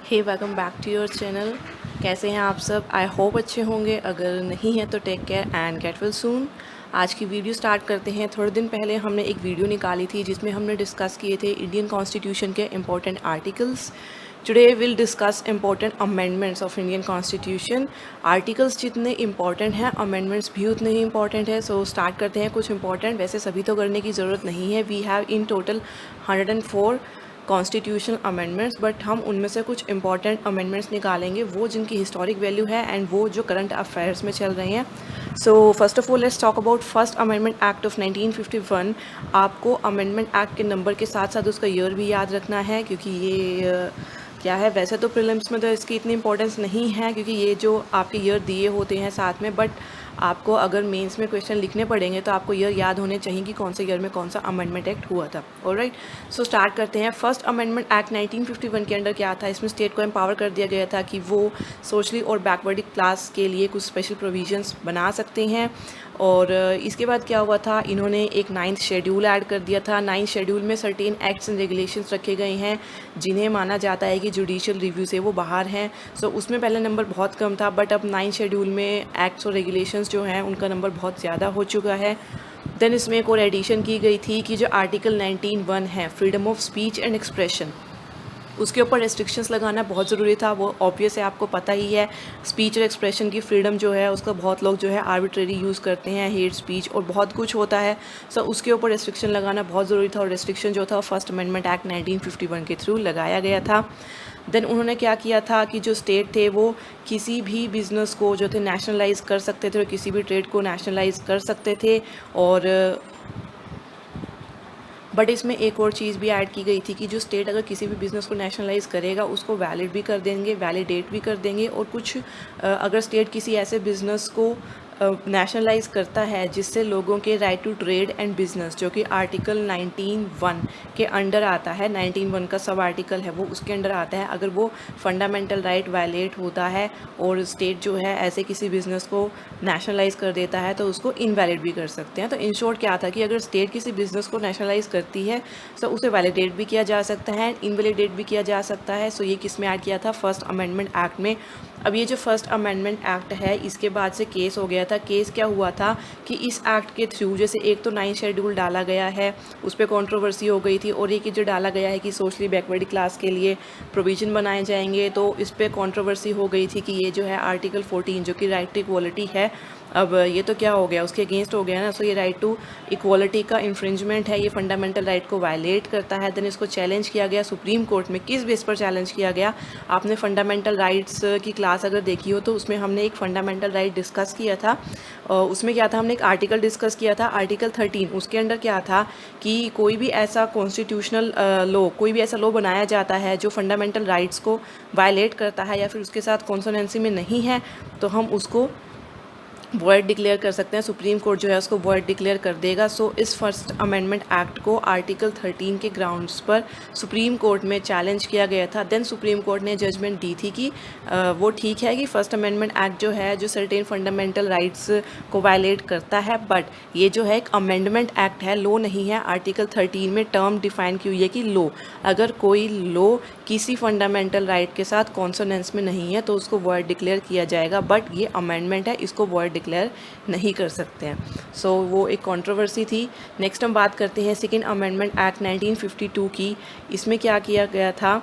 Hey welcome back to your channel. कैसे हैं आप सब? आई होप अच्छे होंगे। अगर नहीं हैं तो take care and get well soon. आज की वीडियो स्टार्ट करते हैं। थोड़े दिन पहले हमने एक वीडियो निकाली थी जिसमें हमने डिस्कस किए थे इंडियन कॉन्स्टिट्यूशन के important articles. Today will discuss important amendments of Indian constitution. Articles जितने इंपॉर्टेंट हैं अमेंडमेंट्स भी उतने ही इंपॉर्टेंट है। सो स्टार्ट करते हैं। कुछ इंपॉर्टेंट, वैसे सभी तो करने की ज़रूरत नहीं है। We have in total 104 constitutional amendments, but हम उनमें से कुछ इंपॉर्टेंट अमेंडमेंट्स निकालेंगे, वो जिनकी हिस्टोरिक वैल्यू है एंड वो जो करंट अफेयर्स में चल रहे हैं। So first of all let's talk about first amendment act of 1951। आपको अमेंडमेंट एक्ट के नंबर के साथ साथ उसका ईयर भी याद रखना है, क्योंकि ये क्या है, वैसे तो प्रीलिम्स में तो इसकी इतनी इंपॉर्टेंस नहीं है क्योंकि ये जो आपके ईयर दिए होते हैं साथ में, बट आपको अगर मेंस में क्वेश्चन लिखने पड़ेंगे तो आपको ईयर याद होने चाहिए कि कौन से ईयर में कौन सा अमेंडमेंट एक्ट हुआ था। ऑलराइट, सो स्टार्ट करते हैं। फर्स्ट अमेंडमेंट एक्ट 1951 के अंडर क्या था? इसमें स्टेट को एम्पावर कर दिया गया था कि वो सोशली और बैकवर्ड क्लास के लिए कुछ स्पेशल प्रोविजंस बना सकते हैं। और इसके बाद क्या हुआ था, इन्होंने एक 9th शेड्यूल ऐड कर दिया था। 9th शेड्यूल में सर्टेन एक्ट्स एंड रेगुलेशंस रखे गए हैं जिन्हें माना जाता है कि जुडिशियल रिव्यू से वो बाहर हैं। सो उसमें पहला नंबर बहुत कम था, बट अब 9th शेड्यूल में एक्ट्स और रेगुलेशंस जो हैं उनका नंबर बहुत ज़्यादा हो चुका है। देन इसमें एक और एडिशन की गई थी कि जो आर्टिकल 19(1) है, freedom of speech and expression, उसके ऊपर रेस्ट्रिक्शंस लगाना बहुत ज़रूरी था। वो ऑब्वियस है, आपको पता ही है। स्पीच और एक्सप्रेशन की फ्रीडम जो है उसका बहुत लोग जो है आर्बिट्रेरी यूज़ करते हैं, हेट स्पीच और बहुत कुछ होता है। सो उसके ऊपर रेस्ट्रिक्शन लगाना बहुत ज़रूरी था और रेस्ट्रिक्शन जो था फर्स्ट अमेंडमेंट एक्ट 1951 के थ्रू लगाया गया था। देन उन्होंने क्या किया था कि जो स्टेट थे वो किसी भी बिज़नेस को जो थे नेशनलाइज कर सकते थे और किसी भी ट्रेड को नेशनलाइज कर सकते थे। और बट इसमें एक और चीज़ भी ऐड की गई थी कि जो स्टेट अगर किसी भी बिज़नेस को नेशनलाइज करेगा उसको वैलिड भी कर देंगे, वैलिडेट भी कर देंगे। और कुछ अगर स्टेट किसी ऐसे बिज़नेस को नेशनलाइज करता है जिससे लोगों के right to trade and business, जो कि आर्टिकल 19(1) के अंडर आता है, 19(1) का सब आर्टिकल है वो उसके अंडर आता है, अगर वो फंडामेंटल राइट वायलेट होता है और स्टेट जो है ऐसे किसी बिज़नेस को नेशनलाइज कर देता है तो उसको इनवैलिड भी कर सकते हैं। तो इन शॉर्ट क्या था कि अगर स्टेट किसी बिज़नेस को नेशनलाइज करती है तो उसे वैलिडेट भी किया जा सकता है, इनवैलिडेट भी किया जा सकता है। सो ये किस में ऐड किया था? फर्स्ट अमेंडमेंट एक्ट में। अब ये जो फर्स्ट अमेंडमेंट एक्ट है इसके बाद से केस हो गया था। केस क्या हुआ था कि इस एक्ट के थ्रू जैसे एक तो 9th शेड्यूल डाला गया है, उस पर कॉन्ट्रोवर्सी हो गई थी, और एक जो डाला गया है कि सोशली बैकवर्ड क्लास के लिए प्रोविजन बनाए जाएंगे, तो इस पर कॉन्ट्रोवर्सी हो गई थी कि ये जो है आर्टिकल 14 जो कि राइट टू इक्वालिटी है, अब ये तो क्या हो गया, उसके अगेंस्ट हो गया ना। सो ये राइट टू इक्वालिटी का इन्फ्रिंजमेंट है, ये फंडामेंटल राइट को वायलेट करता है। देन इसको चैलेंज किया गया सुप्रीम कोर्ट में। किस बेस पर चैलेंज किया गया? आपने फंडामेंटल राइट्स की क्लास अगर देखी हो तो उसमें हमने एक फंडामेंटल राइट डिस्कस किया था। उसमें क्या था, हमने एक आर्टिकल डिस्कस किया था, आर्टिकल 13। उसके अंडर क्या था कि कोई भी ऐसा कॉन्स्टिट्यूशनल लॉ, कोई भी ऐसा लॉ बनाया जाता है जो फंडामेंटल राइट्स को वायलेट करता है या फिर उसके साथ कॉन्सोनेंसी में नहीं है, तो हम उसको वॉइड डिक्लेयर कर सकते हैं। सुप्रीम कोर्ट जो है उसको वॉइड डिक्लेयर कर देगा। सो इस फर्स्ट अमेंडमेंट एक्ट को आर्टिकल 13 के ग्राउंड्स पर सुप्रीम कोर्ट में चैलेंज किया गया था। देन सुप्रीम कोर्ट ने जजमेंट दी थी कि वो ठीक है कि फर्स्ट अमेंडमेंट एक्ट जो है जो सर्टेन फंडामेंटल राइट्स को वायलेट करता है, बट ये जो है एक अमेंडमेंट एक्ट है, लॉ नहीं है। आर्टिकल 13 में टर्म डिफाइन की हुई है कि लॉ, अगर कोई लॉ किसी फंडामेंटल राइट के साथ कॉन्सोनेंस में नहीं है तो उसको वॉइड डिक्लेयर किया जाएगा, बट ये अमेंडमेंट है, इसको वॉइड डिक्लेयर नहीं कर सकते हैं। सो वो एक कंट्रोवर्सी थी। नेक्स्ट हम बात करते हैं सेकेंड अमेंडमेंट एक्ट 1952 की। इसमें क्या किया गया था,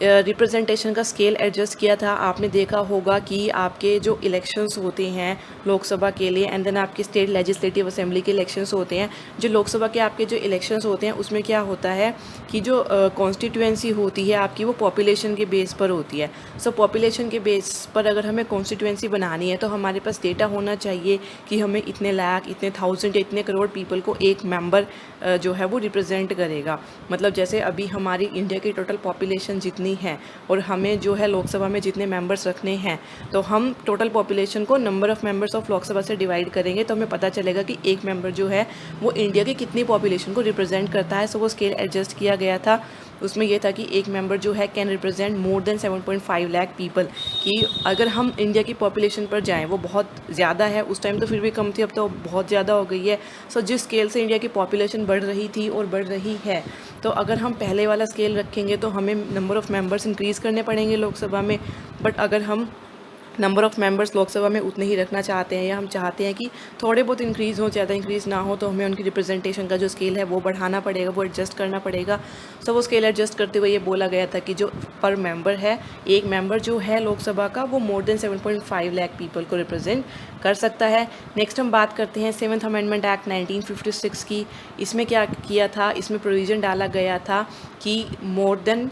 रिप्रेजेंटेशन का स्केल एडजस्ट किया था। आपने देखा होगा कि आपके जो इलेक्शंस होते हैं लोकसभा के लिए एंड देन आपके स्टेट लेजिस्लेटिव असेंबली के इलेक्शंस होते हैं, जो लोकसभा के आपके जो इलेक्शंस होते हैं उसमें क्या होता है कि जो कॉन्स्टिट्यूएंसी होती है आपकी वो पॉपुलेशन के बेस पर होती है। सो पॉपुलेशन के बेस पर अगर हमें कॉन्स्टिट्यूएंसी बनानी है तो हमारे पास डेटा होना चाहिए कि हमें इतने लाख, इतने थाउजेंड, इतने करोड़ पीपल को एक मेंबर जो है वो रिप्रेजेंट करेगा। मतलब जैसे अभी हमारी इंडिया की टोटल पॉपुलेशन जितनी है और हमें जो है लोकसभा में जितने मेंबर्स रखने हैं, तो हम टोटल पॉपुलेशन को number of members of Lok Sabha से डिवाइड करेंगे तो हमें पता चलेगा कि एक मेंबर जो है वो इंडिया की कितनी पॉपुलेशन को रिप्रेजेंट करता है। सो वो स्केल एडजस्ट किया गया था। उसमें यह था कि एक मेंबर जो है can represent more than 7.5 lakh people, कि अगर हम इंडिया की पॉपुलेशन पर जाएं वो बहुत ज़्यादा है, उस टाइम तो फिर भी कम थी, अब तो बहुत ज़्यादा हो गई है। सो जिस स्केल से इंडिया की पॉपुलेशन बढ़ रही थी और बढ़ रही है, तो अगर हम पहले वाला स्केल रखेंगे तो हमें नंबर ऑफ़ मेंबर्स इंक्रीज़ करने पड़ेंगे लोकसभा में। बट अगर हम नंबर ऑफ़ मेंबर्स लोकसभा में उतने ही रखना चाहते हैं, या हम चाहते हैं कि थोड़े बहुत इंक्रीज़ हो, ज़्यादा इंक्रीज़ ना हो, तो हमें उनकी रिप्रेजेंटेशन का जो स्केल है वो बढ़ाना पड़ेगा, वो एडजस्ट करना पड़ेगा। सो वो स्केल एडजस्ट करते हुए ये बोला गया था कि जो पर मेंबर है, एक मेंबर जो है लोकसभा का, वो मोर देन 7.5 लाख पीपल को रिप्रेजेंट कर सकता है। नेक्स्ट हम बात करते हैं 7th अमेंडमेंट एक्ट 1956 की। इसमें क्या किया था, इसमें प्रोविज़न डाला गया था कि मोर देन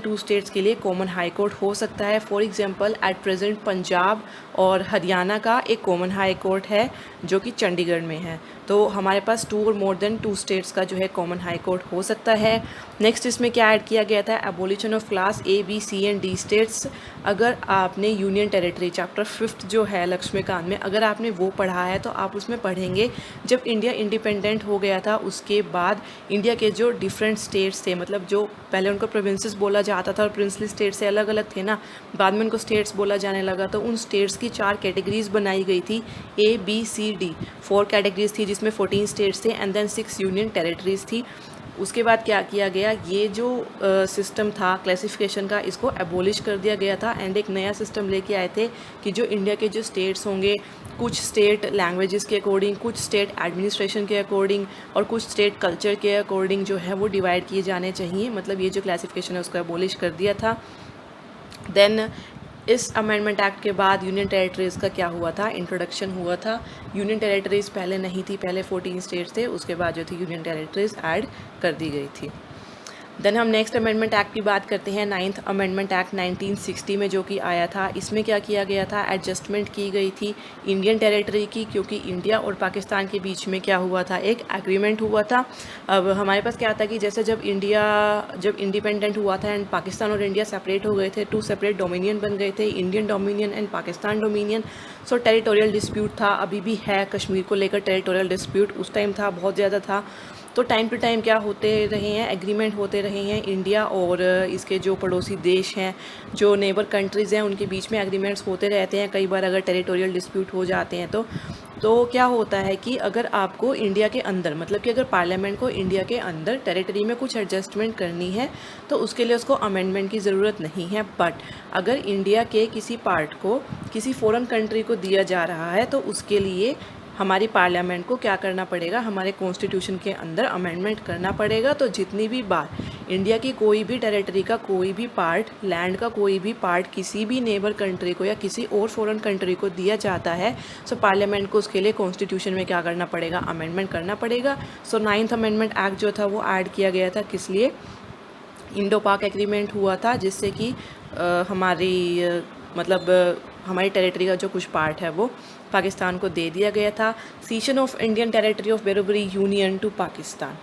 टू स्टेट्स के लिए कॉमन हाई कोर्ट हो सकता है। For example at present Punjab और हरियाणा का एक कॉमन हाई कोर्ट है जो कि चंडीगढ़ में है, तो हमारे पास मोर देन टू स्टेट्स का जो है कॉमन हाई कोर्ट हो सकता है। नेक्स्ट इसमें क्या ऐड किया गया था, abolition of class A, B, C and D states. अगर आपने यूनियन टेरिटरी चैप्टर 5 जो है लक्ष्मीकांत में, अगर आपने वो पढ़ा है तो आप उसमें पढ़ेंगे जब इंडिया इंडिपेंडेंट हो गया था उसके बाद इंडिया के जो डिफरेंट स्टेट्स थे, मतलब जो पहले उनको प्रोविंसेस बोला जाता था और प्रिंसली स्टेट से अलग अलग थे ना, बाद में उनको स्टेट्स बोला जाने लगा, तो उन स्टेट्स की 4 कैटेगरीज बनाई गई थी, A, B, C, D 4 categories थी, जिसमें 14 स्टेट्स थे एंड देन 6 यूनियन टेरिटरीज थी। उसके बाद क्या किया गया, ये जो सिस्टम था क्लासिफिकेशन का, इसको एबोलिश कर दिया गया था एंड एक नया सिस्टम लेके आए थे कि जो इंडिया के जो स्टेट्स होंगे, कुछ स्टेट लैंग्वेजेस के अकॉर्डिंग, कुछ स्टेट एडमिनिस्ट्रेशन के अकॉर्डिंग और कुछ स्टेट कल्चर के अकॉर्डिंग जो है वो डिवाइड किए जाने चाहिए। मतलब ये जो क्लासिफिकेशन है उसको एबोलिश कर दिया था। देन इस अमेंडमेंट एक्ट के बाद यूनियन टेरिटरीज़ का क्या हुआ था, इंट्रोडक्शन हुआ था। यूनियन टेरिटरीज़ पहले नहीं थी, पहले 14 स्टेट्स थे, उसके बाद जो थी यूनियन टेरिटरीज़ ऐड कर दी गई थी। देन हम नेक्स्ट अमेंडमेंट एक्ट की बात करते हैं, 9th अमेंडमेंट एक्ट 1960 में जो कि आया था। इसमें क्या किया गया था, एडजस्टमेंट की गई थी इंडियन टेरिटरी की, क्योंकि इंडिया और पाकिस्तान के बीच में क्या हुआ था, एक एग्रीमेंट हुआ था। अब हमारे पास क्या था कि जैसे जब इंडिपेंडेंट हुआ था एंड पाकिस्तान और इंडिया सेपरेट हो गए थे, 2 सेपरेट डोमिनियन बन गए थे, Indian dominion and Pakistan dominion. So territorial dispute था, अभी भी है कश्मीर को लेकर टेरिटोरियल डिस्प्यूट, उस टाइम था, बहुत ज़्यादा था। तो टाइम टू टाइम क्या होते रहे हैं, एग्रीमेंट होते रहे हैं इंडिया और इसके जो पड़ोसी देश हैं, जो नेबर कंट्रीज़ हैं, उनके बीच में एग्रीमेंट्स होते रहते हैं। कई बार अगर टेरिटोरियल डिस्प्यूट हो जाते हैं तो क्या होता है कि अगर आपको इंडिया के अंदर, मतलब कि अगर पार्लियामेंट को इंडिया के अंदर टेरिटरी में कुछ एडजस्टमेंट करनी है तो उसके लिए उसको अमेंडमेंट की ज़रूरत नहीं है। बट अगर इंडिया के किसी पार्ट को किसी फॉरेन कंट्री को दिया जा रहा है तो उसके लिए हमारी पार्लियामेंट को क्या करना पड़ेगा, हमारे कॉन्स्टिट्यूशन के अंदर अमेंडमेंट करना पड़ेगा। तो जितनी भी बार इंडिया की कोई भी टेरिटरी का कोई भी पार्ट, लैंड का कोई भी पार्ट किसी भी नेबर कंट्री को या किसी और फॉरेन कंट्री को दिया जाता है, सो पार्लियामेंट को उसके लिए कॉन्स्टिट्यूशन में क्या करना पड़ेगा, अमेंडमेंट करना पड़ेगा। सो 9th अमेंडमेंट एक्ट जो था वो ऐड किया गया था, किस लिए, इंडो पाक एग्रीमेंट हुआ था, जिससे कि हमारी टेरिटरी का जो कुछ पार्ट है वो पाकिस्तान को दे दिया गया था। Cession of Indian territory of Berubari union to Pakistan.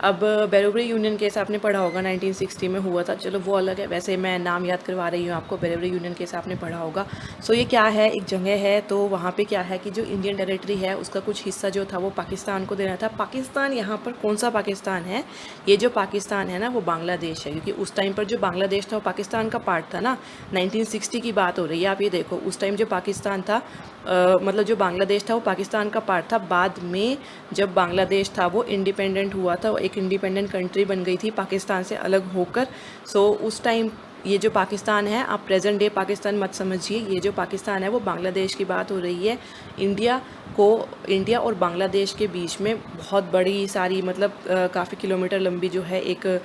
अब बेरोबरी यूनियन केस आपने पढ़ा होगा, 1960 में हुआ था, चलो वो अलग है, वैसे मैं नाम याद करवा रही हूँ आपको। बेरोबरी यूनियन केस आपने पढ़ा होगा। सो ये क्या है, एक जगह है, तो वहाँ पे क्या है कि जो इंडियन टेरिटरी है उसका कुछ हिस्सा जो था वो पाकिस्तान को देना था। पाकिस्तान यहाँ पर कौन सा पाकिस्तान है, ये जो पाकिस्तान है ना वो बांग्लादेश है, क्योंकि उस टाइम पर जो बांग्लादेश था वो पाकिस्तान का पार्ट था ना। 1960 की बात हो रही है, आप ये देखो, उस टाइम जो पाकिस्तान था, मतलब जो बांग्लादेश था वो पाकिस्तान का पार्ट था। बाद में जब बांग्लादेश था वो इंडिपेंडेंट हुआ था, वो एक इंडिपेंडेंट कंट्री बन गई थी पाकिस्तान से अलग होकर। सो उस टाइम ये जो पाकिस्तान है, आप प्रेजेंट डे पाकिस्तान मत समझिए, ये जो पाकिस्तान है वो बांग्लादेश की बात हो रही है। इंडिया और बांग्लादेश के बीच में बहुत बड़ी सारी, मतलब काफ़ी किलोमीटर लंबी जो है एक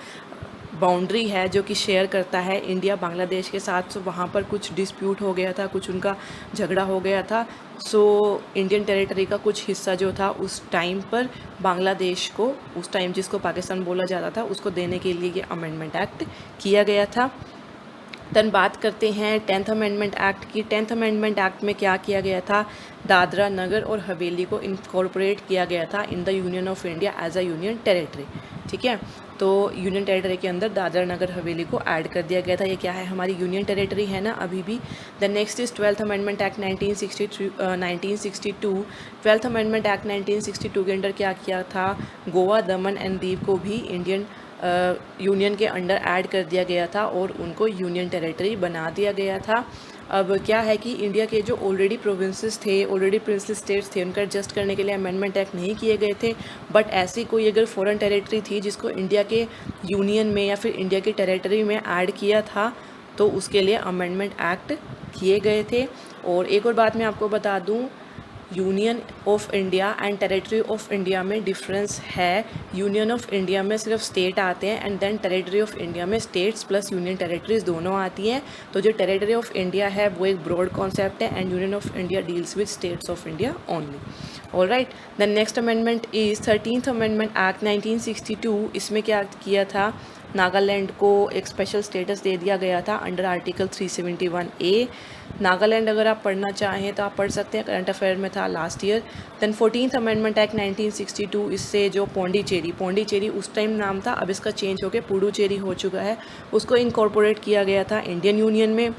बाउंड्री है जो कि शेयर करता है इंडिया बांग्लादेश के साथ। सो वहाँ पर कुछ डिस्प्यूट हो गया था, कुछ उनका झगड़ा हो गया था। सो इंडियन टेरिटरी का कुछ हिस्सा जो था उस टाइम पर बांग्लादेश को, उस टाइम जिसको पाकिस्तान बोला जाता था, उसको देने के लिए ये अमेंडमेंट एक्ट किया गया था। देन बात करते हैं 10th अमेंडमेंट एक्ट की। 10th अमेंडमेंट एक्ट में क्या किया गया था, दादरा नगर और हवेली को इनकॉर्पोरेट किया गया था in the union of India as a union territory. ठीक है, तो यूनियन टेरिटरी के अंदर दादरा नगर हवेली को ऐड कर दिया गया था। ये क्या है, हमारी यूनियन टेरिटरी है ना अभी भी। The next is 12th amendment act 1962। 12th amendment act 1962 के अंदर क्या किया था, गोवा, दमन एंड दीव को भी इंडियन यूनियन के अंडर ऐड कर दिया गया था और उनको यूनियन टेरिटरी बना दिया गया था। अब क्या है कि इंडिया के जो ऑलरेडी प्रोविंसेस थे, ऑलरेडी प्रिंसली स्टेट्स थे, उनका एडजस्ट करने के लिए अमेंडमेंट एक्ट नहीं किए गए थे। बट ऐसी कोई अगर फॉरेन टेरिटरी थी जिसको इंडिया के यूनियन में या फिर इंडिया की टेरिटरी में ऐड किया था, तो उसके लिए अमेंडमेंट एक्ट किए गए थे। और एक और बात मैं आपको बता दूं, union of India and territory of India में डिफरेंस है। यूनियन ऑफ इंडिया में सिर्फ स्टेट आते हैं and then territory of India में स्टेट्स प्लस यूनियन टेरिटरीज दोनों आती हैं। तो जो टेरिटरी ऑफ इंडिया है वो एक ब्रॉड कॉन्सेप्ट है and union of India deals with states of India only. All right, the next amendment is 13th amendment act 1962। इसमें क्या किया था, नागालैंड को एक स्पेशल स्टेटस दे दिया गया था अंडर आर्टिकल 371A। नागालैंड अगर आप पढ़ना चाहें तो आप पढ़ सकते हैं, करंट अफेयर में था last year. Then 14th amendment act 1962, इससे जो पौंडीचेरी उस टाइम नाम था, अब इसका चेंज होकर पुडुचेरी हो चुका है, उसको इनकॉर्पोरेट किया गया था इंडियन यूनियन में।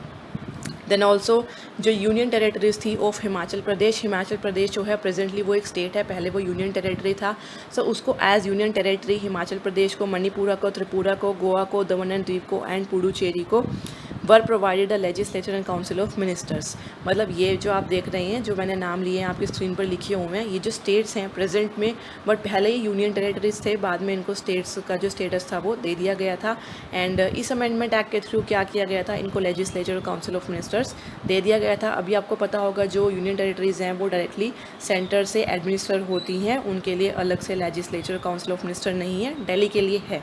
देन ऑल्सो जो यूनियन टेरिटरीज थी ऑफ हिमाचल प्रदेश जो है प्रेजेंटली वो एक स्टेट है, पहले वो यूनियन टेरिटरी था। सो उसको as union territory Himachal Pradesh को, मणिपुरा को, त्रिपुरा को, गोवा को, दमन एंड दीव को एंड पुडुचेरी को वर provided the legislature and council of ministers. मतलब ये जो आप देख रहे हैं, जो मैंने नाम लिए हैं आपकी स्क्रीन पर लिखे हुए हैं, ये जो स्टेट्स हैं प्रेजेंट में, बट पहले ही यूनियन टेरिटरीज थे, बाद में इनको स्टेट्स का जो स्टेटस था वो दे दिया गया था। एंड इस अमेंडमेंट एक्ट के थ्रू क्या किया गया था, इनको लेजिस्लेचर और काउंसिल ऑफ मिनिस्टर्स दे दिया गया था। अभी आपको पता होगा जो यूनियन टेरिटरीज हैं वो डायरेक्टली सेंटर से एडमिनिस्टर होती हैं, उनके लिए अलग से लेजिस्लेचर काउंसिल ऑफ मिनिस्टर नहीं है। दिल्ली के लिए है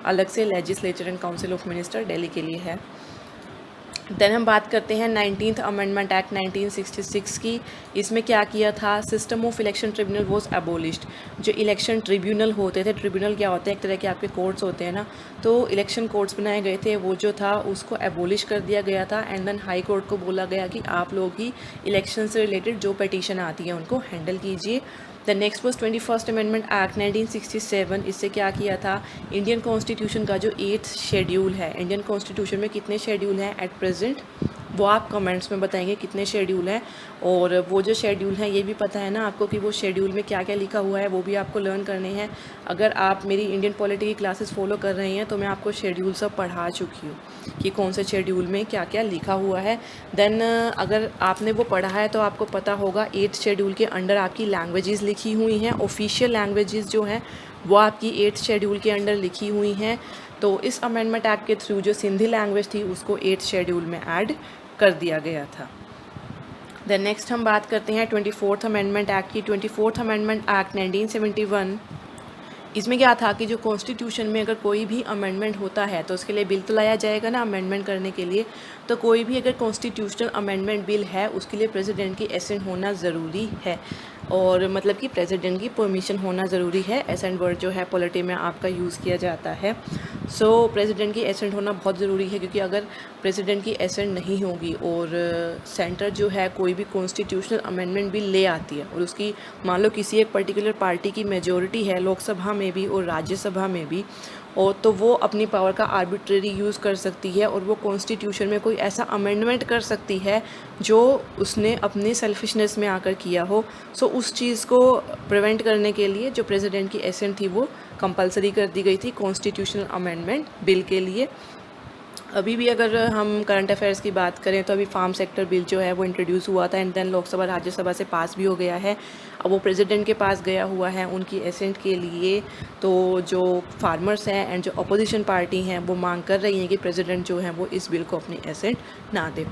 अलग से legislature and council of minister, Delhi के लिए है। देन हम बात करते हैं 19th अमेंडमेंट एक्ट 1966 की। इसमें क्या किया था, system of election tribunal was एबोलिश्ड। जो इलेक्शन ट्रिब्यूनल होते थे, ट्रिब्यूनल क्या होते हैं, एक तरह के आपके कोर्ट्स होते हैं ना, तो इलेक्शन कोर्ट्स बनाए गए थे, वो जो था उसको एबोलिश कर दिया गया था। एंड देन हाई कोर्ट को बोला गया कि आप लोग ही इलेक्शन से रिलेटेड जो पिटीशन आती है उनको हैंडल कीजिए। The next was 21st amendment act 1967। इससे क्या किया था, इंडियन कॉन्स्टिट्यूशन का जो 8th शेड्यूल है, इंडियन कॉन्स्टिट्यूशन में कितने शेड्यूल हैं एट प्रेजेंट, वो आप कमेंट्स में बताएंगे कितने शेड्यूल हैं। और वो जो शेड्यूल हैं ये भी पता है ना आपको कि वो शेड्यूल में क्या क्या लिखा हुआ है, वो भी आपको लर्न करने हैं। अगर आप मेरी इंडियन पॉलिटी की क्लासेस फॉलो कर रहे हैं तो मैं आपको शेड्यूल सब पढ़ा चुकी हूँ कि कौन से शेड्यूल में क्या क्या लिखा हुआ है। देन अगर आपने वो पढ़ा है तो आपको पता होगा 8th शेड्यूल के अंडर आपकी लैंग्वेजेस लिखी हुई हैं, ऑफिशियल लैंग्वेजेस जो हैं वो आपकी 8th शेड्यूल के अंडर लिखी हुई हैं। तो इस अमेंडमेंट एक्ट के थ्रू जो सिंधी लैंग्वेज थी उसको 8th शेड्यूल में ऐड कर दिया गया था। देन नेक्स्ट हम बात करते हैं 24th अमेंडमेंट एक्ट की। 24th amendment act 1971। इसमें क्या था कि जो कॉन्स्टिट्यूशन में अगर कोई भी अमेंडमेंट होता है तो उसके लिए बिल तो लाया जाएगा ना अमेंडमेंट करने के लिए। तो कोई भी अगर कॉन्स्टिट्यूशनल अमेंडमेंट बिल है उसके लिए प्रेसिडेंट की एसेंट होना ज़रूरी है, और मतलब कि प्रेसिडेंट की परमिशन होना ज़रूरी है। एसेंट वर्ड जो है पॉलिटी में आपका यूज़ किया जाता है। सो प्रेसिडेंट की एसेंट होना बहुत ज़रूरी है, क्योंकि अगर प्रेसिडेंट की एसेंट नहीं होगी और सेंटर जो है कोई भी कॉन्स्टिट्यूशनल अमेंडमेंट बिल ले आती है और उसकी मान लो किसी एक पर्टिकुलर पार्टी की मेजॉरिटी है लोकसभा में भी और राज्यसभा में भी, और तो वो अपनी पावर का आर्बिट्रेरी यूज़ कर सकती है और वो कॉन्स्टिट्यूशन में कोई ऐसा अमेंडमेंट कर सकती है जो उसने अपनी सेल्फिशनेस में आकर किया हो। सो उस चीज़ को प्रिवेंट करने के लिए जो प्रेसिडेंट की एसेंट थी वो कंपलसरी कर दी गई थी कॉन्स्टिट्यूशनल अमेंडमेंट बिल के लिए। अभी भी अगर हम करंट अफेयर्स की बात करें तो अभी फार्म सेक्टर बिल जो है वो इंट्रोड्यूस हुआ था एंड देन लोकसभा राज्यसभा से पास भी हो गया है। अब वो प्रेसिडेंट के पास गया हुआ है उनकी एसेंट के लिए। तो जो फार्मर्स हैं एंड जो अपोजिशन पार्टी हैं वो मांग कर रही हैं कि प्रेसिडेंट जो है वो इस बिल को अपनी एसेंट ना दे।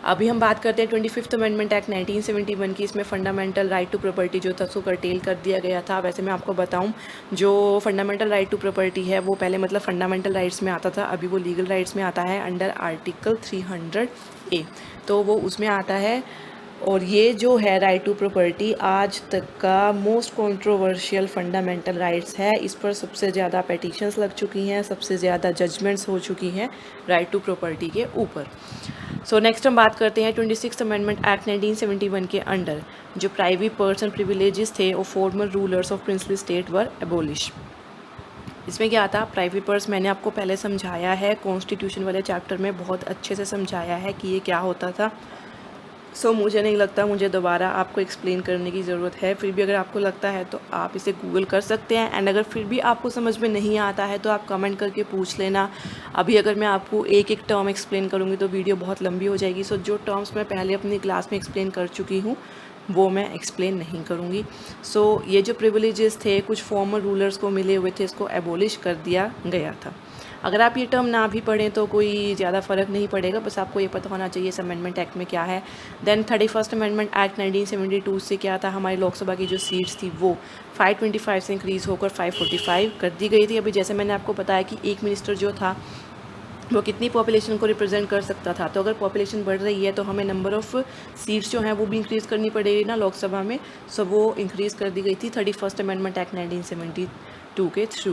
अभी हम बात करते हैं 25th अमेंडमेंट एक्ट 1971 की। इसमें फंडामेंटल राइट टू प्रॉपर्टी जो था उसको कर्टेल कर दिया गया था। वैसे मैं आपको बताऊं, जो फंडामेंटल राइट टू प्रॉपर्टी है वो पहले मतलब फंडामेंटल राइट्स में आता था, अभी वो लीगल राइट्स में आता है अंडर आर्टिकल 300A, तो वो उसमें आता है। और ये जो है राइट टू प्रॉपर्टी आज तक का मोस्ट कंट्रोवर्शियल फंडामेंटल राइट्स है। इस पर सबसे ज़्यादा पेटिशंस लग चुकी हैं, सबसे ज़्यादा जजमेंट्स हो चुकी हैं राइट टू प्रॉपर्टी के ऊपर। सो नेक्स्ट हम बात करते हैं 26th अमेंडमेंट एक्ट 1971 के अंडर जो प्राइवेट पर्सन प्रिविलेजेस थे और farmer rulers of princely state were abolish. इसमें क्या था, प्राइवेट पर्स मैंने आपको पहले समझाया है, कॉन्स्टिट्यूशन वाले चैप्टर में बहुत अच्छे से समझाया है कि ये क्या होता था। सो मुझे नहीं लगता मुझे दोबारा आपको एक्सप्लेन करने की ज़रूरत है। फिर भी अगर आपको लगता है तो आप इसे गूगल कर सकते हैं, एंड अगर फिर भी आपको समझ में नहीं आता है तो आप कमेंट करके पूछ लेना। अभी अगर मैं आपको एक एक टर्म एक्सप्लेन करूँगी तो वीडियो बहुत लंबी हो जाएगी। सो जो टर्म्स मैं पहले अपनी क्लास में एक्सप्लेन कर चुकी हूँ वो मैं एक्सप्लेन नहीं करूँगी। सो ये जो प्रिविलेजेस थे कुछ फॉर्मर रूलर्स को मिले हुए थे, इसको एबोलिश कर दिया गया था। अगर आप ये टर्म ना भी पढ़ें तो कोई ज़्यादा फ़र्क नहीं पड़ेगा, बस आपको ये पता होना चाहिए इस अमेंडमेंट एक्ट में क्या है। देन 31st अमेंडमेंट एक्ट 1972 से क्या था, हमारी लोकसभा की जो सीट्स थी वो 525 से इंक्रीज़ होकर 545 कर दी गई थी। अभी जैसे मैंने आपको बताया कि एक मिनिस्टर जो था वो कितनी पॉपुलेशन को रिप्रेजेंट कर सकता था, तो अगर पॉपुलेशन बढ़ रही है तो हमें नंबर ऑफ़ सीट्स जो हैं वो भी इंक्रीज़ करनी पड़ेगी ना लोकसभा में। सो वो इंक्रीज़ कर दी गई थी 31st अमेंडमेंट एक्ट 1972 के through.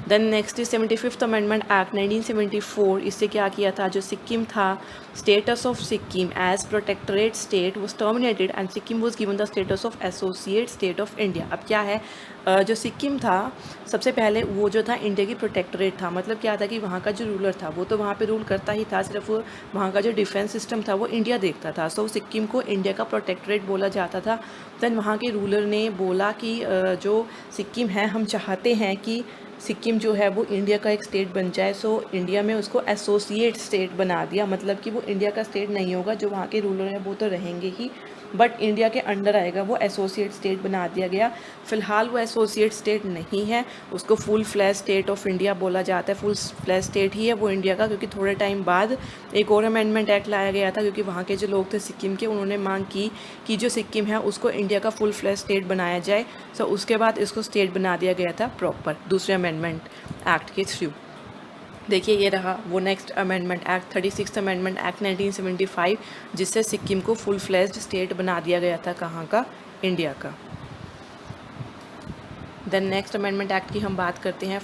Then next is 75th amendment act 1974। इससे क्या किया था, जो सिक्किम था, status of Sikkim as protectorate state was terminated and Sikkim was given the status of associate state of India. अब क्या है, जो सिक्किम था सबसे पहले वो जो था इंडिया की प्रोटेक्टोरेट था। मतलब क्या था कि वहाँ का जो रूलर था वो तो वहाँ पे रूल करता ही था, सिर्फ वहाँ का जो डिफेंस सिस्टम था वो इंडिया देखता था। सो सिक्किम को इंडिया का प्रोटेक्टोरेट बोला जाता था। देन वहाँ के रूलर ने बोला कि जो सिक्किम है हम चाहते हैं कि सिक्किम जो है वो इंडिया का एक स्टेट बन जाए। सो इंडिया में उसको एसोसिएट स्टेट बना दिया, मतलब कि वो इंडिया का स्टेट नहीं होगा, जो वहाँ के रूलर हैं वो तो रहेंगे ही बट इंडिया के अंडर आएगा, वो एसोसिएट स्टेट बना दिया गया। फ़िलहाल वो एसोसिएट स्टेट नहीं है, उसको full flash state of India बोला जाता है। फुल फ्लैश स्टेट ही है वो इंडिया का, क्योंकि थोड़े टाइम बाद एक और अमेंडमेंट एक्ट लाया गया था, क्योंकि वहाँ के जो लोग थे सिक्किम के, उन्होंने मांग की कि जो सिक्किम है उसको इंडिया का फुल फ्लैश स्टेट बनाया जाए। सो उसके बाद इसको स्टेट बना दिया गया था प्रॉपर दूसरे अमेंडमेंट एक्ट के थ्रू। देखिए ये रहा वो next amendment act 36th amendment act 1975, जिससे सिक्किम को फुल फ्लेज्ड स्टेट बना दिया गया था, कहाँ का, इंडिया का। देन नेक्स्ट अमेंडमेंट एक्ट की हम बात करते हैं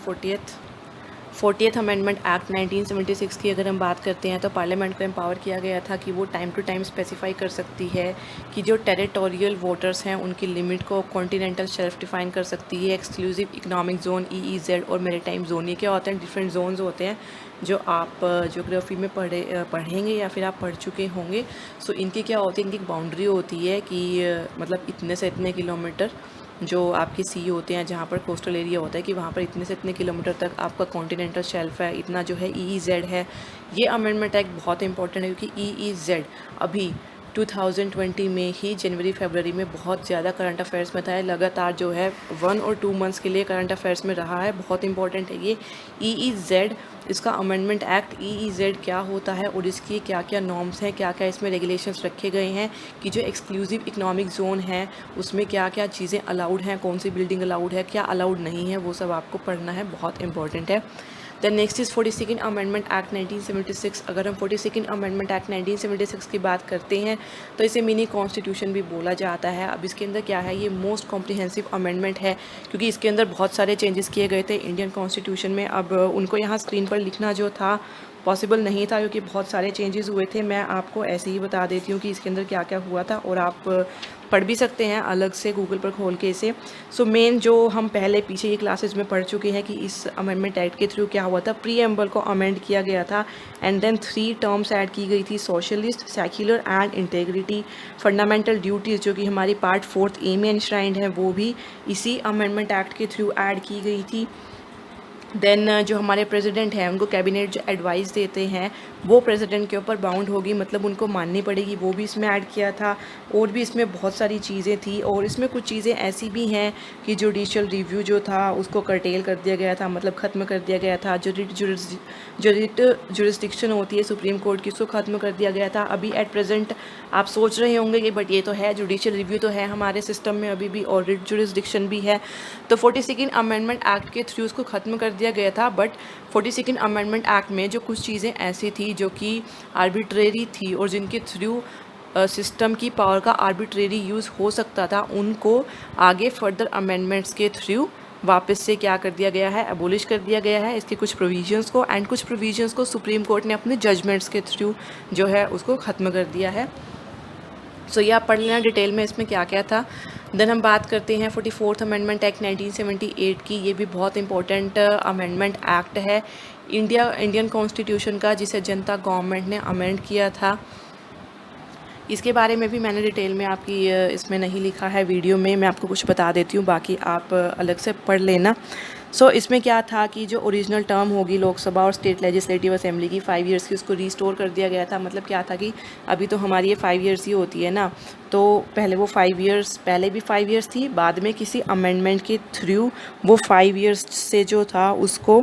40th अमेंडमेंट एक्ट 1976 की अगर हम बात करते हैं तो पार्लियामेंट को एम्पावर किया गया था कि वो टाइम टू टाइम स्पेसिफाई कर सकती है कि जो टेरिटोरियल वाटर्स हैं उनकी लिमिट को कॉन्टिनेंटल शेल्फ डिफाइन कर सकती है, एक्सक्लूसिव इकोनॉमिक जोन EEZ और मैरीटाइम जोन। ये क्या होते हैं, डिफरेंट जोन्स होते हैं जो आप ज्योग्राफी में पढ़ेंगे या फिर आप पढ़ चुके होंगे। सो इनकी क्या होती है, इनकी बाउंड्री होती है कि मतलब इतने से इतने किलोमीटर जो आपके सी होते हैं, जहाँ पर कोस्टल एरिया होता है कि वहाँ पर इतने से इतने किलोमीटर तक आपका कॉन्टिनेंटल शेल्फ है, इतना जो है EEZ है। ये अमेंडमेंट एक्ट बहुत इंपॉर्टेंट है क्योंकि EEZ अभी 2020 में ही जनवरी फरवरी में बहुत ज़्यादा करंट अफेयर्स में था, लगातार जो है 1 और 2 मंथ्स के लिए करंट अफेयर्स में रहा है। बहुत इंपॉर्टेंट है ये EEZ, इसका अमेंडमेंट एक्ट। EEZ क्या होता है और इसकी क्या क्या नॉर्म्स हैं, क्या क्या इसमें रेगुलेशंस रखे गए हैं कि जो एक्सक्लूसिव इकोनॉमिक जोन है उसमें क्या क्या चीज़ें अलाउड हैं, कौन सी बिल्डिंग अलाउड है, क्या अलाउड नहीं है, वो सब आपको पढ़ना है, बहुत इंपॉर्टेंट है। Then next is 42nd amendment act 1976। अगर हम 42nd अमेंडमेंट एक्ट 1976 की बात करते हैं तो इसे मिनी कॉन्स्टिट्यूशन भी बोला जाता है। अब इसके अंदर क्या है, ये मोस्ट कॉम्प्रिहेंसिव अमेंडमेंट है क्योंकि इसके अंदर बहुत सारे चेंजेस किए गए थे इंडियन कॉन्स्टिट्यूशन में। अब उनको यहाँ स्क्रीन पर लिखना जो था पॉसिबल नहीं था क्योंकि बहुत सारे चेंजेस हुए थे। मैं आपको ऐसे ही बता देती हूँ कि इसके अंदर क्या क्या हुआ था और आप पढ़ भी सकते हैं अलग से गूगल पर खोल के इसे। सो मेन जो हम पहले पीछे ये क्लासेस में पढ़ चुके हैं कि इस अमेंडमेंट एक्ट के थ्रू क्या हुआ था, प्रीएम्बल को अमेंड किया गया था एंड देन 3 टर्म्स ऐड की गई थी, socialist, secular and integrity. Fundamental duties जो कि हमारी पार्ट 4 ए में एनश्राइंड है वो भी इसी अमेंडमेंट एक्ट के थ्रू ऐड की गई थी। देन जो हमारे प्रेसिडेंट हैं उनको कैबिनेट जो एडवाइस देते हैं वो प्रेसिडेंट के ऊपर बाउंड होगी, मतलब उनको माननी पड़ेगी, वो भी इसमें ऐड किया था। और भी इसमें बहुत सारी चीज़ें थी और इसमें कुछ चीज़ें ऐसी भी हैं कि जुडिशियल रिव्यू जो था उसको कर्टेल कर दिया गया था, मतलब ख़त्म कर दिया गया था। जो रिट जुरिस्डिक्शन होती है सुप्रीम कोर्ट की उसको ख़त्म कर दिया गया था। अभी एट प्रेजेंट आप सोच रहे होंगे कि बट ये तो है, जुडिशियल रिव्यू तो है हमारे सिस्टम में अभी भी और रिट जुरिस्डिक्शन भी है। तो 42nd अमेंडमेंट एक्ट के थ्रू उसको ख़त्म कर दिया गया था। बट 42nd अमेंडमेंट एक्ट में जो कुछ चीज़ें ऐसी थी जो कि आर्बिट्रेरी थी और जिनके थ्रू सिस्टम की पावर का आर्बिट्रेरी यूज़ हो सकता था, उनको आगे फर्दर अमेंडमेंट्स के थ्रू वापस से क्या कर दिया गया है, एबोलिश कर दिया गया है इसके कुछ प्रोविजंस को। एंड कुछ प्रोविजंस को सुप्रीम कोर्ट ने अपने जजमेंट्स के थ्रू जो है उसको ख़त्म कर दिया है। सो ये आप पढ़ लेना डिटेल में इसमें क्या क्या था। देन हम बात करते हैं 44th अमेंडमेंट एक्ट 1978 की। ये भी बहुत इंपॉर्टेंट अमेंडमेंट एक्ट है इंडियन कॉन्स्टिट्यूशन का, जिसे जनता गवर्नमेंट ने अमेंड किया था। इसके बारे में भी मैंने डिटेल में आपकी इसमें नहीं लिखा है वीडियो में, मैं आपको कुछ बता देती हूँ, बाकी आप अलग से पढ़ लेना। सो इसमें क्या था कि जो ओरिजिनल टर्म होगी लोकसभा और स्टेट लेजिस्लेटिव असेंबली की 5 इयर्स की, उसको रिस्टोर कर दिया गया था। मतलब क्या था कि अभी तो हमारी ये 5 इयर्स ही होती है ना, तो पहले वो 5 इयर्स, पहले भी 5 इयर्स थी, बाद में किसी अमेंडमेंट के थ्रू वो 5 इयर्स से जो था उसको,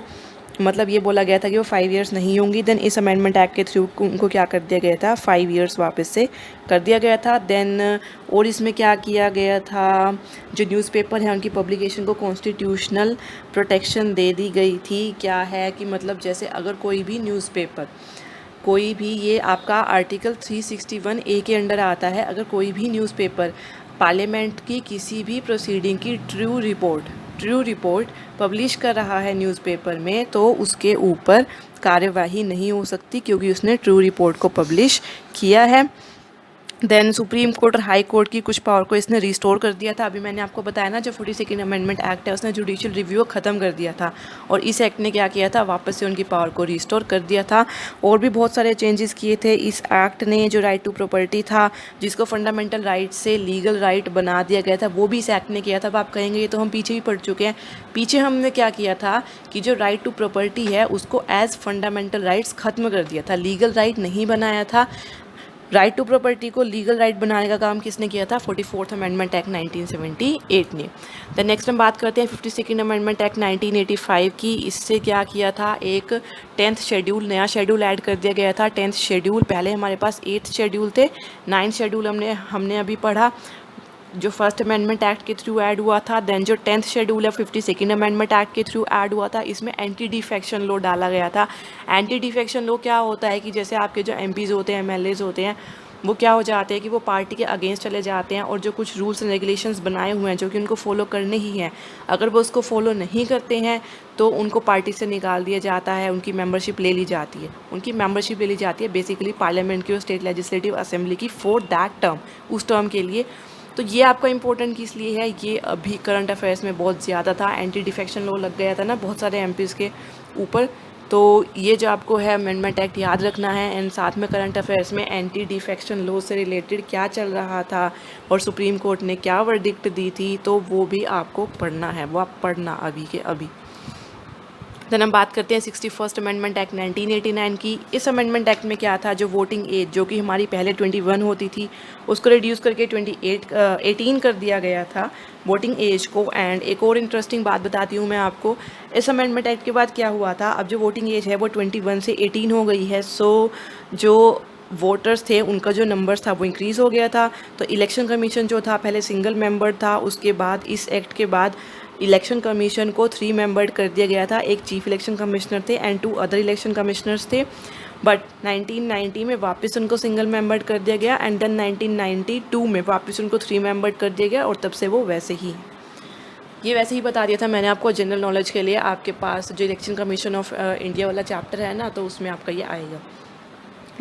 मतलब ये बोला गया था कि वो 5 इयर्स नहीं होंगी। देन इस अमेंडमेंट एक्ट के थ्रू उनको क्या कर दिया गया था, 5 इयर्स वापस से कर दिया गया था। देन और इसमें क्या किया गया था, जो न्यूज़पेपर है उनकी पब्लिकेशन को कॉन्स्टिट्यूशनल प्रोटेक्शन दे दी गई थी। क्या है कि मतलब जैसे अगर कोई भी न्यूज़पेपर, कोई भी, ये आपका आर्टिकल 361A के अंडर आता है, अगर कोई भी न्यूज़पेपर पार्लियामेंट की किसी भी प्रोसीडिंग की ट्रू रिपोर्ट पब्लिश कर रहा है न्यूज़पेपर में, तो उसके ऊपर कार्यवाही नहीं हो सकती क्योंकि उसने ट्रू रिपोर्ट को पब्लिश किया है। देन सुप्रीम कोर्ट और हाई कोर्ट की कुछ पावर को इसने रिस्टोर कर दिया था। अभी मैंने आपको बताया ना, जो 42nd अमेंडमेंट एक्ट है उसने जुडिशियल रिव्यू ख़त्म कर दिया था, और इस एक्ट ने क्या किया था, वापस से उनकी पावर को रिस्टोर कर दिया था। और भी बहुत सारे चेंजेस किए थे इस एक्ट ने। जो राइट टू प्रॉपर्टी था, जिसको फंडामेंटल राइट से लीगल राइट बना दिया गया था, वो भी इस एक्ट ने किया था। अब आप कहेंगे ये तो हम पीछे ही पढ़ चुके हैं। पीछे हमने क्या किया था कि जो राइट टू प्रॉपर्टी है उसको एज फंडामेंटल राइट्स ख़त्म कर दिया था, लीगल राइट नहीं बनाया था। राइट टू प्रॉपर्टी को लीगल राइट बनाने का काम किसने किया था, 44th अमेंडमेंट एक्ट 1978 ने। द नेक्स्ट हम बात करते हैं 52nd अमेंडमेंट एक्ट 1985 की। इससे क्या किया था, एक 10th शेड्यूल, नया शेड्यूल ऐड कर दिया गया था। 10th शेड्यूल, पहले हमारे पास 8th शेड्यूल थे, 9th शेड्यूल हमने अभी पढ़ा, जो फर्स्ट अमेंडमेंट एक्ट के थ्रू ऐड हुआ था। देन जो 10th शेड्यूल है 52nd अमेंडमेंट एक्ट के थ्रू ऐड हुआ था, इसमें एंटी डिफेक्शन लॉ डाला गया था। एंटी डिफेक्शन लॉ क्या होता है कि जैसे आपके जो एमपीज़ होते हैं, एमएलएज होते हैं, वो क्या हो जाते हैं कि वो पार्टी के अगेंस्ट चले जाते हैं, और जो कुछ रूल्स एंड रेगुलेशंस बनाए हुए हैं जो कि उनको फॉलो करने ही हैं, अगर वो उसको फॉलो नहीं करते हैं तो उनको पार्टी से निकाल दिया जाता है, उनकी मेंबरशिप ले ली जाती है। उनकी मेंबरशिप ले ली जाती है बेसिकली पार्लियामेंट की और स्टेट लेजिस्लेटिव असेंबली की फॉर दैट टर्म, उस टर्म के लिए। तो ये आपका इंपॉर्टेंट किस लिए है, ये अभी करंट अफेयर्स में बहुत ज़्यादा था। एंटी डिफेक्शन लॉ लग गया था ना बहुत सारे एमपीज़ के ऊपर, तो ये जो आपको है अमेंडमेंट एक्ट याद रखना है। एंड साथ में करंट अफेयर्स में एंटी डिफेक्शन लॉ से रिलेटेड क्या चल रहा था और सुप्रीम कोर्ट ने क्या वर्डिक्ट दी थी, तो वो भी आपको पढ़ना है, वो आप पढ़ना अभी के अभी। देन हम बात करते हैं 61st अमेंडमेंट एक्ट 1989 की। इस अमेंडमेंट एक्ट में क्या था, जो वोटिंग एज जो कि हमारी पहले 21 होती थी, उसको रिड्यूस करके 18 कर दिया गया था वोटिंग एज को। एंड एक और इंटरेस्टिंग बात बताती हूँ मैं आपको, इस अमेंडमेंट एक्ट के बाद क्या हुआ था, अब जो वोटिंग एज है वो 21 से 18 हो गई है। सो जो वोटर्स थे उनका जो नंबर्स था वो इंक्रीज़ हो गया था। तो इलेक्शन कमीशन जो था पहले सिंगल मेंबर था, उसके बाद इस एक्ट के बाद इलेक्शन कमीशन को 3 मेंबर्ड कर दिया गया था। एक चीफ इलेक्शन कमिश्नर थे एंड 2 अदर इलेक्शन कमिश्नर्स थे। बट 1990 में वापस उनको सिंगल मेंबर्ड कर दिया गया, एंड देन 1992 में वापस उनको 3 मेंबर्ड कर दिया गया, और तब से वो वैसे ही, ये वैसे ही बता दिया था मैंने आपको जनरल नॉलेज के लिए। आपके पास जो इलेक्शन कमीशन ऑफ इंडिया वाला चैप्टर है ना, तो उसमें आपका ये आएगा।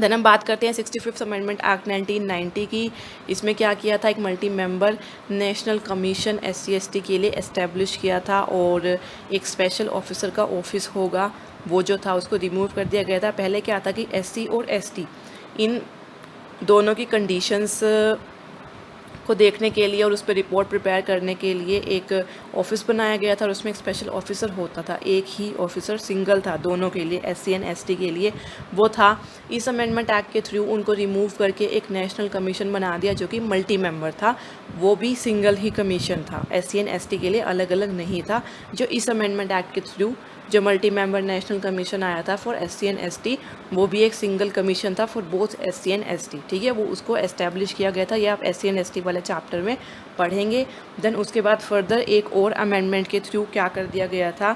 देन हम बात करते हैं 65th अमेंडमेंट एक्ट 1990 की। इसमें क्या किया था, एक multi member national commission SC/ST के लिए एस्टेब्लिश किया था, और एक स्पेशल ऑफिसर का ऑफिस होगा वो जो था उसको रिमूव कर दिया गया था। पहले क्या था कि SC और ST इन दोनों की कंडीशंस को देखने के लिए और उस पर रिपोर्ट प्रिपेयर करने के लिए एक ऑफिस बनाया गया था, और उसमें एक स्पेशल ऑफिसर होता था, एक ही ऑफिसर सिंगल था दोनों के लिए, SC एंड ST के लिए वो था। इस अमेंडमेंट एक्ट के थ्रू उनको रिमूव करके एक नेशनल कमीशन बना दिया जो कि मल्टी मेंबर था, वो भी सिंगल ही कमीशन था, SC एंड ST के लिए अलग अलग नहीं था। जो इस अमेंडमेंट एक्ट के थ्रू जो मल्टी मेंबर नेशनल कमीशन आया था फॉर SC एंड ST, वो भी एक सिंगल कमीशन था for both SC and ST, ठीक है, वो उसको एस्टेब्लिश किया गया था। ये आप SC एंड ST वाले चैप्टर में पढ़ेंगे। देन उसके बाद फर्दर एक और अमेंडमेंट के थ्रू क्या कर दिया गया था,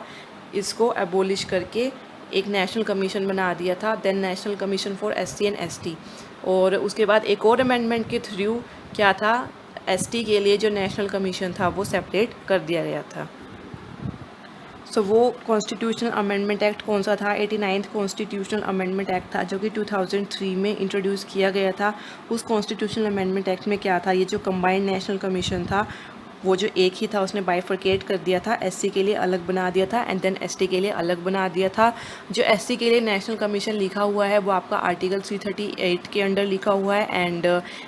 इसको एबोलिश करके एक नेशनल कमीशन बना दिया था, then national commission for SC and ST। और उसके बाद एक और अमेंडमेंट के थ्रू क्या था, ST के लिए जो नेशनल कमीशन था वो सेपरेट कर दिया गया था। सो वो कॉन्स्टिट्यूशनल अमेंडमेंट एक्ट कौन सा था, 89th कॉन्स्टिट्यूशनल अमेंडमेंट एक्ट था जो कि 2003 में इंट्रोड्यूस किया गया था। उस कॉन्स्टिट्यूशनल अमेंडमेंट एक्ट में क्या था, ये जो कंबाइंड नेशनल कमीशन था वो जो एक ही था उसने बाइफरकेट कर दिया था, एससी के लिए अलग बना दिया था एंड देन एसटी के लिए अलग बना दिया था। जो एससी के लिए नेशनल कमीशन लिखा हुआ है वो आपका आर्टिकल 338 के अंडर लिखा हुआ है एंड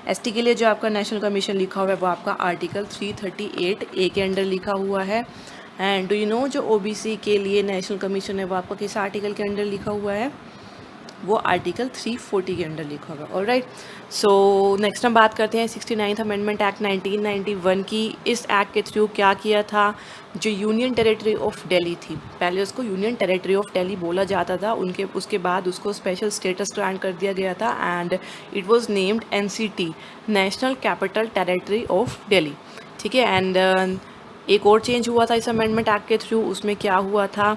एसटी के लिए जो आपका नेशनल कमीशन लिखा हुआ है वो आपका आर्टिकल 338 ए के अंडर लिखा हुआ है। एंड डू यू नो जो ओबीसी के लिए नेशनल कमीशन है वो आपका किस आर्टिकल के अंडर लिखा हुआ है? वो आर्टिकल 340 के अंडर लिखा होगा। ऑलराइट, सो नेक्स्ट हम बात करते हैं 69th अमेंडमेंट एक्ट 1991 की। इस एक्ट के थ्रू क्या किया था? जो यूनियन टेरिटरी ऑफ दिल्ली थी, पहले उसको यूनियन टेरिटरी ऑफ दिल्ली बोला जाता था, उसके बाद उसको स्पेशल स्टेटस ग्रांट कर दिया गया था and it was named NCT, national capital territory of Delhi. ठीक है, एंड एक और चेंज हुआ था इस अमेंडमेंट एक्ट के थ्रू। उसमें क्या हुआ था?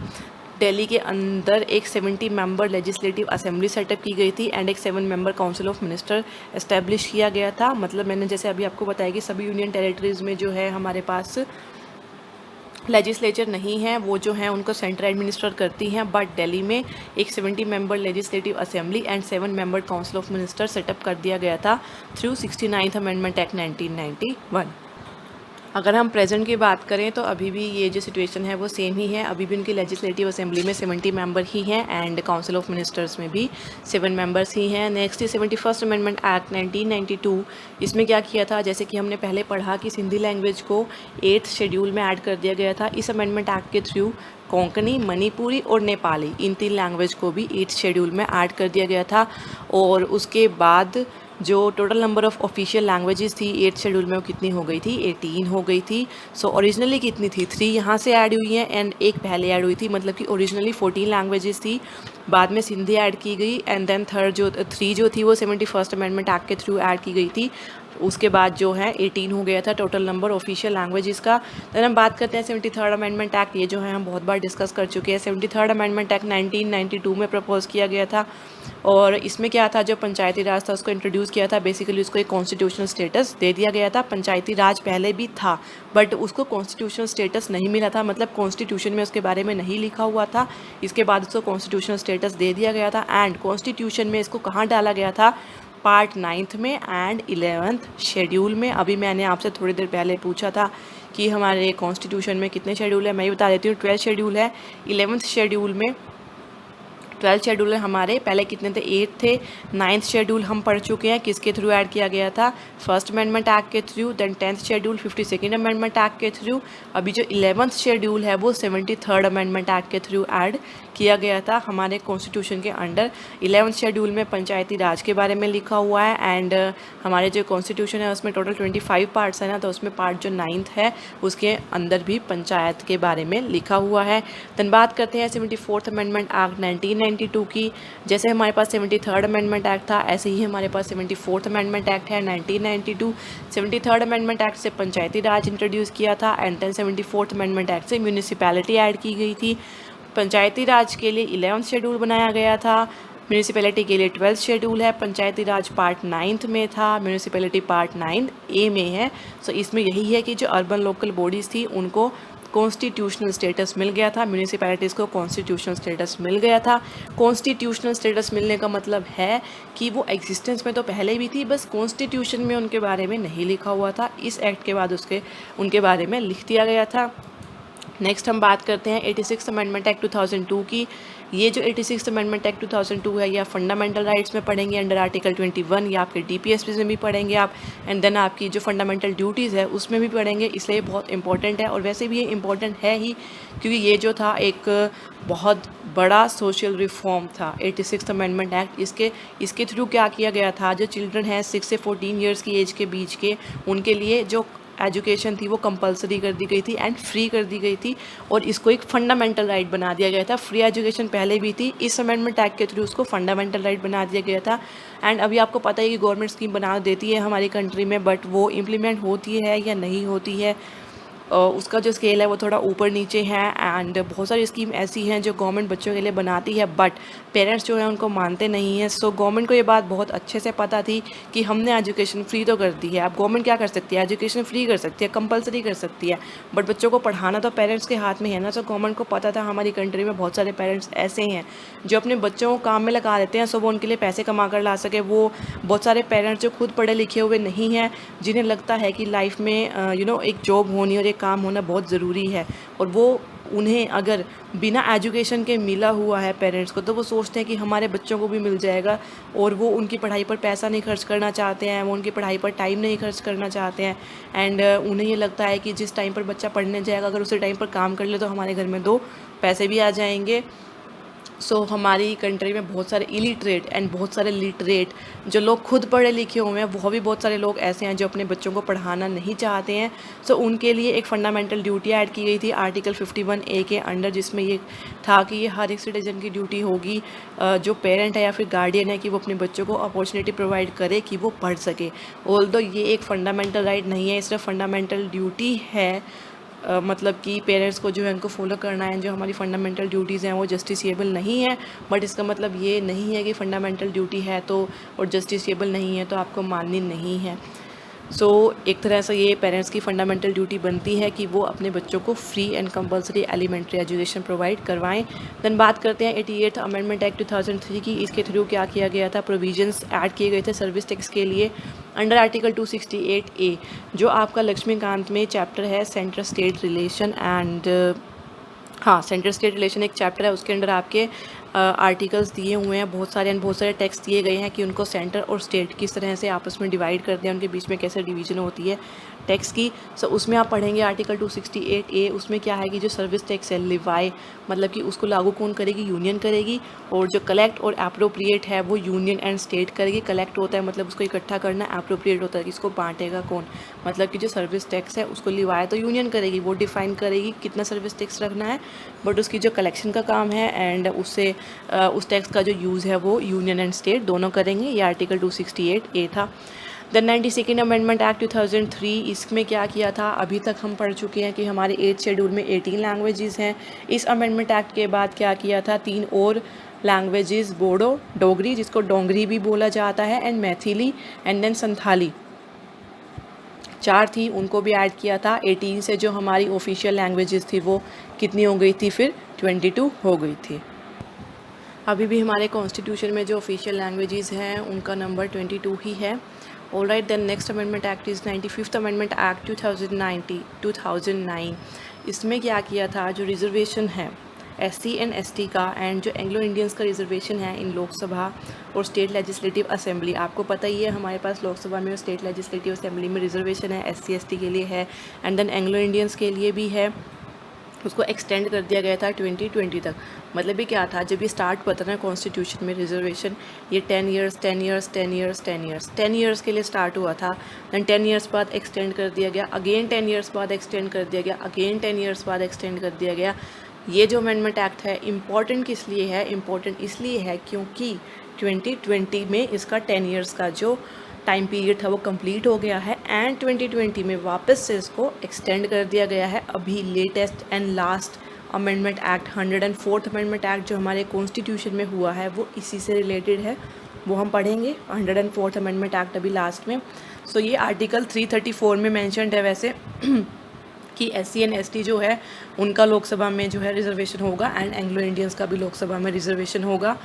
दिल्ली के अंदर एक 70 मेंबर लेजिस्लेटिव असेंबली सेटअप की गई थी एंड एक 7 member council of minister establish किया गया था। मतलब मैंने जैसे अभी आपको बताया कि सभी यूनियन टेरिटरीज़ में जो है हमारे पास लेजिस्लेचर नहीं है, वो जो है उनको सेंटर एडमिनिस्टर करती हैं, बट दिल्ली में एक 70 member legislative assembly and 7 member council of minister setup कर दिया गया था थ्रू 69th अमेंडमेंट एक्ट 1991। अगर हम प्रेजेंट की बात करें तो अभी भी ये जो सिचुएशन है वो सेम ही है। अभी भी उनकी लेजिस्लेटिव असेंबली में 70 मेंबर ही हैं एंड काउंसिल ऑफ मिनिस्टर्स में भी 7 मेंबर्स ही हैं। Next 71st amendment act 1992। इसमें क्या किया था? जैसे कि हमने पहले पढ़ा कि सिंधी लैंग्वेज को 8th शेड्यूल में ऐड कर दिया गया था। इस अमेंडमेंट एक्ट के थ्रू कोंकणी, मणिपुरी और नेपाली, इन 3 लैंग्वेज को भी 8th शेड्यूल में ऐड कर दिया गया था। और उसके बाद जो total number of official languages थी 8th शेड्यूल में वो कितनी हो गई थी? 18 हो गई थी। सो ओरिजिनली कितनी थी? 3 यहाँ से ऐड हुई हैं एंड एक पहले ऐड हुई थी, मतलब कि ओरिजिनली 14 लैंग्वेजेस थी, बाद में सिंधी ऐड की गई एंड देन थर्ड जो 3 जो थी वो 71st अमेंडमेंट एक्ट के थ्रू ऐड की गई थी। उसके बाद जो है 18 हो गया था टोटल नंबर ऑफिशियल लैंग्वेजेस का। देन हम बात करते हैं 73rd अमेंडमेंट एक्ट। ये जो है हम बहुत बार डिस्कस कर चुके हैं। 73rd अमेंडमेंट एक्ट 1992 में प्रपोज किया गया था और इसमें क्या था? जो पंचायती राज था उसको इंट्रोड्यूस किया था। बेसिकली उसको एक कॉन्स्टिट्यूशनल स्टेटस दे दिया गया था। पंचायती राज पहले भी था बट उसको कॉन्स्टिट्यूशनल स्टेटस नहीं मिला था, मतलब कॉन्स्टिट्यूशन में उसके बारे में नहीं लिखा हुआ था। इसके बाद उसको कॉन्स्टिट्यूशनल स्टेटस दे दिया गया था एंड कॉन्स्टिट्यूशन में इसको कहाँ डाला गया था? पार्ट 9th में एंड 11th शेड्यूल में। अभी मैंने आपसे थोड़ी देर पहले पूछा था कि हमारे कॉन्स्टिट्यूशन में कितने शेड्यूल है, मैं ये बता देती हूँ। 12 शेड्यूल है। 11th शेड्यूल में 12 शेड्यूल हमारे पहले कितने थे? 8 थे। 9th शेड्यूल हम पढ़ चुके हैं, किसके थ्रू ऐड किया गया था? फर्स्ट अमेंडमेंट एक्ट के through. Then 10th schedule 52nd amendment act के थ्रू। अभी जो 11th शेड्यूल है वो 73rd अमेंडमेंट एक्ट के थ्रू ऐड किया गया था हमारे कॉन्स्टिट्यूशन के अंडर। 11th शेड्यूल में पंचायती राज के बारे में लिखा हुआ है एंड हमारे जो कॉन्स्टिट्यूशन है उसमें टोटल 25 पार्ट्स है ना, तो उसमें पार्ट जो 9th है उसके अंदर भी पंचायत के बारे में लिखा हुआ है। देन बात करते हैं 74th अमेंडमेंट एक्ट 1992 की। जैसे हमारे पास 73rd अमेंडमेंट एक्ट था ऐसे ही हमारे पास 74th अमेंडमेंट एक्ट है 1992। 73rd अमेंडमेंट एक्ट से पंचायती राज इंट्रोड्यूस किया था and then 74th amendment act से म्यूनिसिपैलिटी ऐड की गई थी। पंचायती राज के लिए 11th शेड्यूल बनाया गया था, म्यूनिसिपैलिटी के लिए 12th शेड्यूल है। पंचायती राज पार्ट 9th में था, म्यूनिसिपैलिटी पार्ट 9A में है। सो इसमें यही है कि जो अर्बन लोकल बॉडीज़ थी उनको कॉन्स्टिट्यूशनल स्टेटस मिल गया था, म्यूनिसिपैलिटीज़ को कॉन्स्टिट्यूशनल स्टेटस मिल गया था। कॉन्स्टिट्यूशनल स्टेटस मिलने का मतलब है कि वो एग्जिस्टेंस में तो पहले भी थी, बस कॉन्स्टिट्यूशन में उनके बारे में नहीं लिखा हुआ था। इस एक्ट के बाद उनके बारे में लिख दिया गया था। नेक्स्ट हम बात करते हैं 86th अमेंडमेंट एक्ट 2002 की। ये जो 86th अमेंडमेंट एक्ट 2002 है या फंडामेंटल राइट्स में पढ़ेंगे अंडर आर्टिकल 21 या आपके डीपीएसपी में भी पढ़ेंगे आप एंड देन आपकी जो फंडामेंटल ड्यूटीज़ है उसमें भी पढ़ेंगे, इसलिए बहुत इंपॉर्टेंट है। और वैसे भी ये इंपॉर्टेंट है ही क्योंकि ये जो था एक बहुत बड़ा सोशल रिफॉर्म था 86th अमेंडमेंट एक्ट। इसके थ्रू क्या किया गया था? जो चिल्ड्रन हैं 6 से 14 ईयर्स की एज के बीच के, उनके लिए जो एजुकेशन थी वो कंपलसरी कर दी गई थी एंड फ्री कर दी गई थी और इसको एक फंडामेंटल राइट बना दिया गया था। फ्री एजुकेशन पहले भी थी, इस अमेंडमेंट एक्ट के थ्रू उसको फंडामेंटल राइट बना दिया गया था। एंड अभी आपको पता है कि गवर्नमेंट स्कीम बना देती है हमारी कंट्री में, बट वो इम्प्लीमेंट होती है या नहीं होती है उसका जो स्केल है वो थोड़ा ऊपर नीचे है। एंड बहुत सारी स्कीम ऐसी हैं जो गवर्नमेंट बच्चों के लिए बनाती है, बट पेरेंट्स जो है उनको मानते नहीं हैं। सो गवर्नमेंट को ये बात बहुत अच्छे से पता थी कि हमने एजुकेशन फ्री तो कर दी है। अब गवर्नमेंट क्या कर सकती है, एजुकेशन फ्री कर सकती है, कंपलसरी कर सकती है, बट बच्चों को पढ़ाना तो पेरेंट्स के हाथ में है ना। सो गवर्नमेंट को पता था हमारी कंट्री में बहुत सारे पेरेंट्स ऐसे हैं जो अपने बच्चों को काम में लगा देते हैं, सो वो उनके लिए पैसे कमा कर ला सके। वो बहुत सारे पेरेंट्स जो खुद पढ़े लिखे हुए नहीं हैं, जिन्हें लगता है कि लाइफ में एक जॉब होनी और एक काम होना बहुत ज़रूरी है, और वो उन्हें अगर बिना एजुकेशन के मिला हुआ है पेरेंट्स को, तो वो सोचते हैं कि हमारे बच्चों को भी मिल जाएगा, और वो उनकी पढ़ाई पर पैसा नहीं खर्च करना चाहते हैं, वो उनकी पढ़ाई पर टाइम नहीं खर्च करना चाहते हैं। एंड उन्हें ये लगता है कि जिस टाइम पर बच्चा पढ़ने जाएगा, अगर उसी टाइम पर काम कर ले तो हमारे घर में 2 पैसे भी आ जाएंगे। सो हमारी कंट्री में बहुत सारे इलिटरेट एंड बहुत सारे लिटरेट जो लोग खुद पढ़े लिखे हुए हैं, वो भी बहुत सारे लोग ऐसे हैं जो अपने बच्चों को पढ़ाना नहीं चाहते हैं। सो उनके लिए एक फंडामेंटल ड्यूटी ऐड की गई थी आर्टिकल 51A के अंडर, जिसमें ये था कि ये हर एक सिटीजन की ड्यूटी होगी, जो पेरेंट है या फिर गार्डियन है, कि वो अपने बच्चों को अपॉर्चुनिटी प्रोवाइड करे कि वो पढ़ सके। ऑल्दो ये एक फंडामेंटल राइट नहीं है, सिर्फ फंडामेंटल ड्यूटी है। मतलब कि पेरेंट्स को जो है उनको फॉलो करना है। जो हमारी फंडामेंटल ड्यूटीज़ हैं वो जस्टिसेबल नहीं है, बट इसका मतलब ये नहीं है कि फंडामेंटल ड्यूटी है तो और जस्टिसेबल नहीं है तो आपको माननी नहीं है। सो एक तरह से ये पेरेंट्स की फंडामेंटल ड्यूटी बनती है कि वो अपने बच्चों को free and compulsory elementary education provide करवाएं। देन बात करते हैं 88th अमेंडमेंट एक्ट 2003 की। इसके थ्रू क्या किया गया था, प्रोविजंस ऐड किए गए थे सर्विस टैक्स के लिए अंडर आर्टिकल 268A, जो आपका लक्ष्मीकांत में चैप्टर है central state relation and central state relation एक चैप्टर है, उसके अंडर आपके आर्टिकल्स दिए हुए हैं बहुत सारे, एंड बहुत सारे टेक्स्ट दिए गए हैं कि उनको सेंटर और स्टेट किस तरह से आपस में डिवाइड करते हैं, उनके बीच में कैसे डिवीजन होती है टैक्स की। सो उसमें आप पढ़ेंगे आर्टिकल 268A। उसमें क्या है कि जो सर्विस टैक्स है लिवाई, मतलब कि उसको लागू कौन करेगी, यूनियन करेगी, और जो कलेक्ट और एप्रोप्रिएट है वो यूनियन एंड स्टेट करेगी। कलेक्ट होता है मतलब उसको इकट्ठा करना, एप्रोप्रिएट होता है कि इसको बांटेगा कौन, मतलब कि जो सर्विस टैक्स है उसको लिवाई तो यूनियन करेगी, वो डिफाइन करेगी कितना सर्विस टैक्स रखना है, बट उसकी जो कलेक्शन का काम है एंड उससे उस टैक्स का जो यूज़ है वो यूनियन एंड स्टेट दोनों करेंगे। ये आर्टिकल 268A था। द 92nd अमेंडमेंट एक्ट 2003, इसमें क्या किया था, अभी तक हम पढ़ चुके हैं कि हमारे 8th शेड्यूल में 18 लैंग्वेजेस हैं। इस अमेंडमेंट एक्ट के बाद क्या किया था, 3 और लैंग्वेजेस, बोडो, डोगरी जिसको डोंगरी भी बोला जाता है, and Maithili, and then Santhali, 4 थी, उनको भी ऐड किया था। 18 से जो हमारी ऑफिशियल लैंग्वेजेस थी वो कितनी हो गई थी, फिर 22 हो गई थी। अभी भी हमारे कॉन्स्टिट्यूशन में जो ऑफिशियल लैंग्वेजेस हैं उनका नंबर 22 ही है। Alright, then next amendment act is 95th amendment act 2009। इसमें क्या किया था, जो रिजर्वेशन है SC एंड ST का एंड जो एंग्लो इंडियंस का रिजर्वेशन है इन लोकसभा और स्टेट लेजिस्लेटिव असेंबली, आपको पता ही है हमारे पास लोकसभा में और स्टेट लेजिस्लेटिव असेंबली में रिजर्वेशन है, SC ST के लिए है, एंड देन एंग्लो इंडियंस के लिए भी है। उसको एक्सटेंड कर दिया गया था 2020 तक। मतलब ये क्या था, जब ये स्टार्ट हुआ था ना कॉन्स्टिट्यूशन में रिजर्वेशन, ये 10 ईयर्स के लिए स्टार्ट हुआ था। दैन 10 ईयर्स बाद एक्सटेंड कर दिया गया, अगेन 10 ईयर्स बाद एक्सटेंड कर दिया गया, अगेन 10 ईयर्स बाद एक्सटेंड कर दिया गया। ये जो अमेंडमेंट एक्ट है इम्पॉर्टेंट किस लिए है, इम्पॉर्टेंट इसलिए है क्योंकि 2020 में इसका 10 ईयर्स का जो टाइम पीरियड था वो कंप्लीट हो गया है, एंड 2020 में वापस से इसको एक्सटेंड कर दिया गया है। अभी latest and last amendment act 104th amendment act जो हमारे कॉन्स्टिट्यूशन में हुआ है वो इसी से रिलेटेड है, वो हम पढ़ेंगे 104th अमेंडमेंट एक्ट अभी लास्ट में। सो ये आर्टिकल 334 में मैंशनड है वैसे कि SC एंड ST जो है उनका लोकसभा में जो है रिजर्वेशन होगा, एंड एंग्लो इंडियंस का भी लोकसभा में रिजर्वेशन होगा।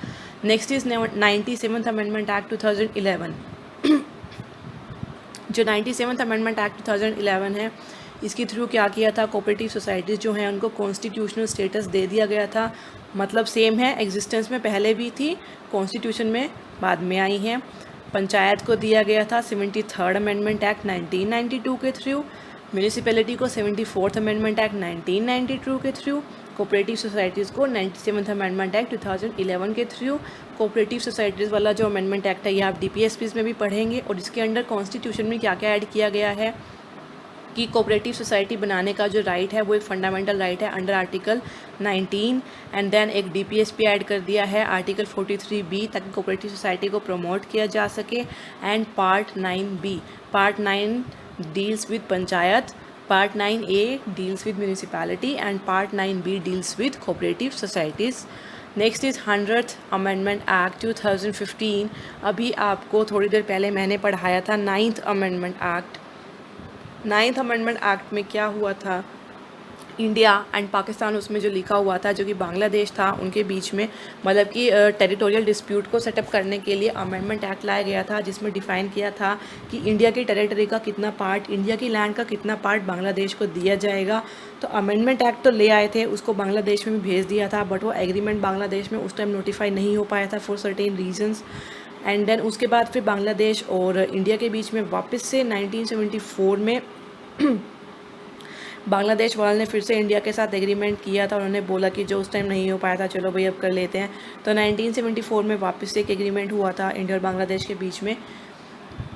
Next is 97th amendment act 2011। जो 97th अमेंडमेंट एक्ट 2011 है, इसके थ्रू क्या किया था, कोऑपरेटिव सोसाइटीज़ जो हैं उनको कॉन्स्टिट्यूशनल स्टेटस दे दिया गया था। मतलब सेम है, एग्जिस्टेंस में पहले भी थी, कॉन्स्टिट्यूशन में बाद में आई हैं। पंचायत को दिया गया था 73rd अमेंडमेंट एक्ट 1992 के थ्रू, म्यूनिसिपैलिटी को 74th अमेंडमेंट एक्ट 1992 के थ्रू, कोऑपरेटिव सोसाइटीज़ को 97th अमेंडमेंट एक्ट 2011 के थ्रू। कोऑपरेटिव सोसाइटीज़ वाला जो अमेंडमेंट एक्ट है ये आप DPSPs में भी पढ़ेंगे, और इसके अंडर कॉन्स्टिट्यूशन में क्या क्या ऐड किया गया है कि कोऑपरेटिव सोसाइटी बनाने का जो राइट है वो एक फंडामेंटल राइट है अंडर आर्टिकल 19, एंड देन एक DPSP ऐड कर दिया है आर्टिकल 43B ताकि कोऑपरेटिव सोसाइटी को प्रमोट किया जा सके, and part 9B, part 9 deals with panchayat Part 9A deals with municipality and Part 9B deals with cooperative societies. Next is 100th amendment act 2015। अभी आपको थोड़ी देर पहले मैंने पढ़ाया था 9th amendment act. 9th amendment act में क्या हुआ था, इंडिया एंड पाकिस्तान उसमें जो लिखा हुआ था, जो कि बांग्लादेश था, उनके बीच में मतलब कि टेरिटोरियल डिस्प्यूट को सेटअप करने के लिए अमेंडमेंट एक्ट लाया गया था, जिसमें डिफ़ाइन किया था कि इंडिया की टेरिटरी का कितना पार्ट, इंडिया की लैंड का कितना पार्ट बांग्लादेश को दिया जाएगा। तो अमेंडमेंट एक्ट तो ले आए थे, उसको बांग्लादेश में भी भेज दिया था, बट वो एग्रीमेंट बांग्लादेश में उस टाइम नोटिफाई नहीं हो पाया था for certain reasons. And then उसके बाद फिर बांग्लादेश और इंडिया के बीच में वापस से 1974 में बांग्लादेश वालों ने फिर से इंडिया के साथ एग्रीमेंट किया था। उन्होंने बोला कि जो उस टाइम नहीं हो पाया था, चलो भाई अब कर लेते हैं। तो 1974 में वापस से एक एग्रीमेंट हुआ था इंडिया और बांग्लादेश के बीच में।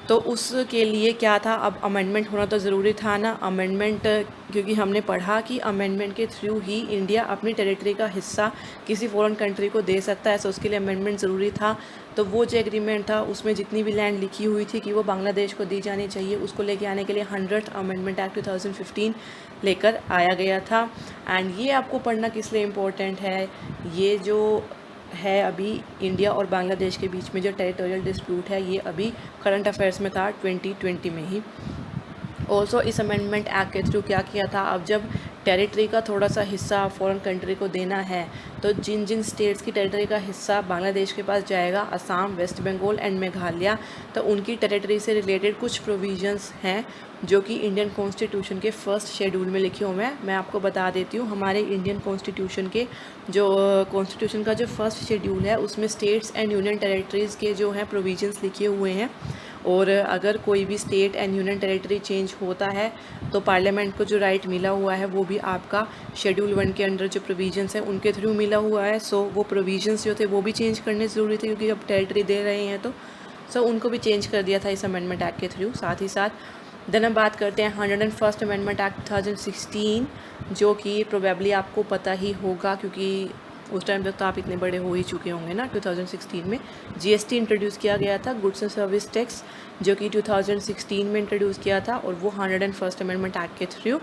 तो उसके लिए क्या था, अब अमेंडमेंट होना तो ज़रूरी था ना। अमेंडमेंट क्योंकि हमने पढ़ा कि अमेंडमेंट के थ्रू ही इंडिया अपनी टेरिटरी का हिस्सा किसी फॉरेन कंट्री को दे सकता है, सो उसके लिए अमेंडमेंट ज़रूरी था। तो वो जो एग्रीमेंट था उसमें जितनी भी लैंड लिखी हुई थी कि वो बांग्लादेश को दी जानी चाहिए, उसको लेके आने के लिए 100th अमेंडमेंट एक्ट 2015 लेकर आया गया था। एंड ये आपको पढ़ना किस लिए इम्पोर्टेंट है, ये जो है अभी इंडिया और बांग्लादेश के बीच में जो टेरिटोरियल डिस्प्यूट है, ये अभी करंट अफेयर्स में था 2020 में ही। ऑल्सो इस अमेंडमेंट एक्ट के थ्रू क्या किया था, अब जब टेरिटरी का थोड़ा सा हिस्सा फॉरेन कंट्री को देना है, तो जिन जिन स्टेट्स की टेरिटरी का हिस्सा बांग्लादेश के पास जाएगा, असम, वेस्ट बंगाल एंड मेघालय, तो उनकी टेरिटरी से रिलेटेड कुछ प्रोविजंस हैं जो कि इंडियन कॉन्स्टिट्यूशन के फर्स्ट शेड्यूल में लिखे हुए हैं। मैं आपको बता देती हूँ, हमारे इंडियन कॉन्स्टिट्यूशन के जो कॉन्स्टिट्यूशन का जो फर्स्ट शेड्यूल है, उसमें स्टेट्स एंड यूनियन टेरिटरीज़ के जो हैं प्रोविजंस लिखे हुए हैं। और अगर कोई भी state and union territory change होता है तो पार्लियामेंट को जो राइट मिला हुआ है वो भी आपका शेड्यूल 1 के अंडर जो प्रोविजंस हैं उनके थ्रू मिला हुआ है। सो वो प्रोविजंस जो थे वो भी चेंज करने ज़रूरी थे, क्योंकि जब टेरिटरी दे रहे हैं तो सो उनको भी चेंज कर दिया था इस अमेंडमेंट एक्ट के थ्रू। साथ ही साथ देन हम बात करते हैं 101st अमेंडमेंट एक्ट 2016, जो कि प्रोबेबली आपको पता ही होगा क्योंकि उस टाइम तक तो आप इतने बड़े हो ही चुके होंगे ना। 2016 में जीएसटी इंट्रोड्यूस किया गया था, गुड्स एंड सर्विस टैक्स, जो कि 2016 में इंट्रोड्यूस किया था, और वो 101st अमेंडमेंट एक्ट के थ्रू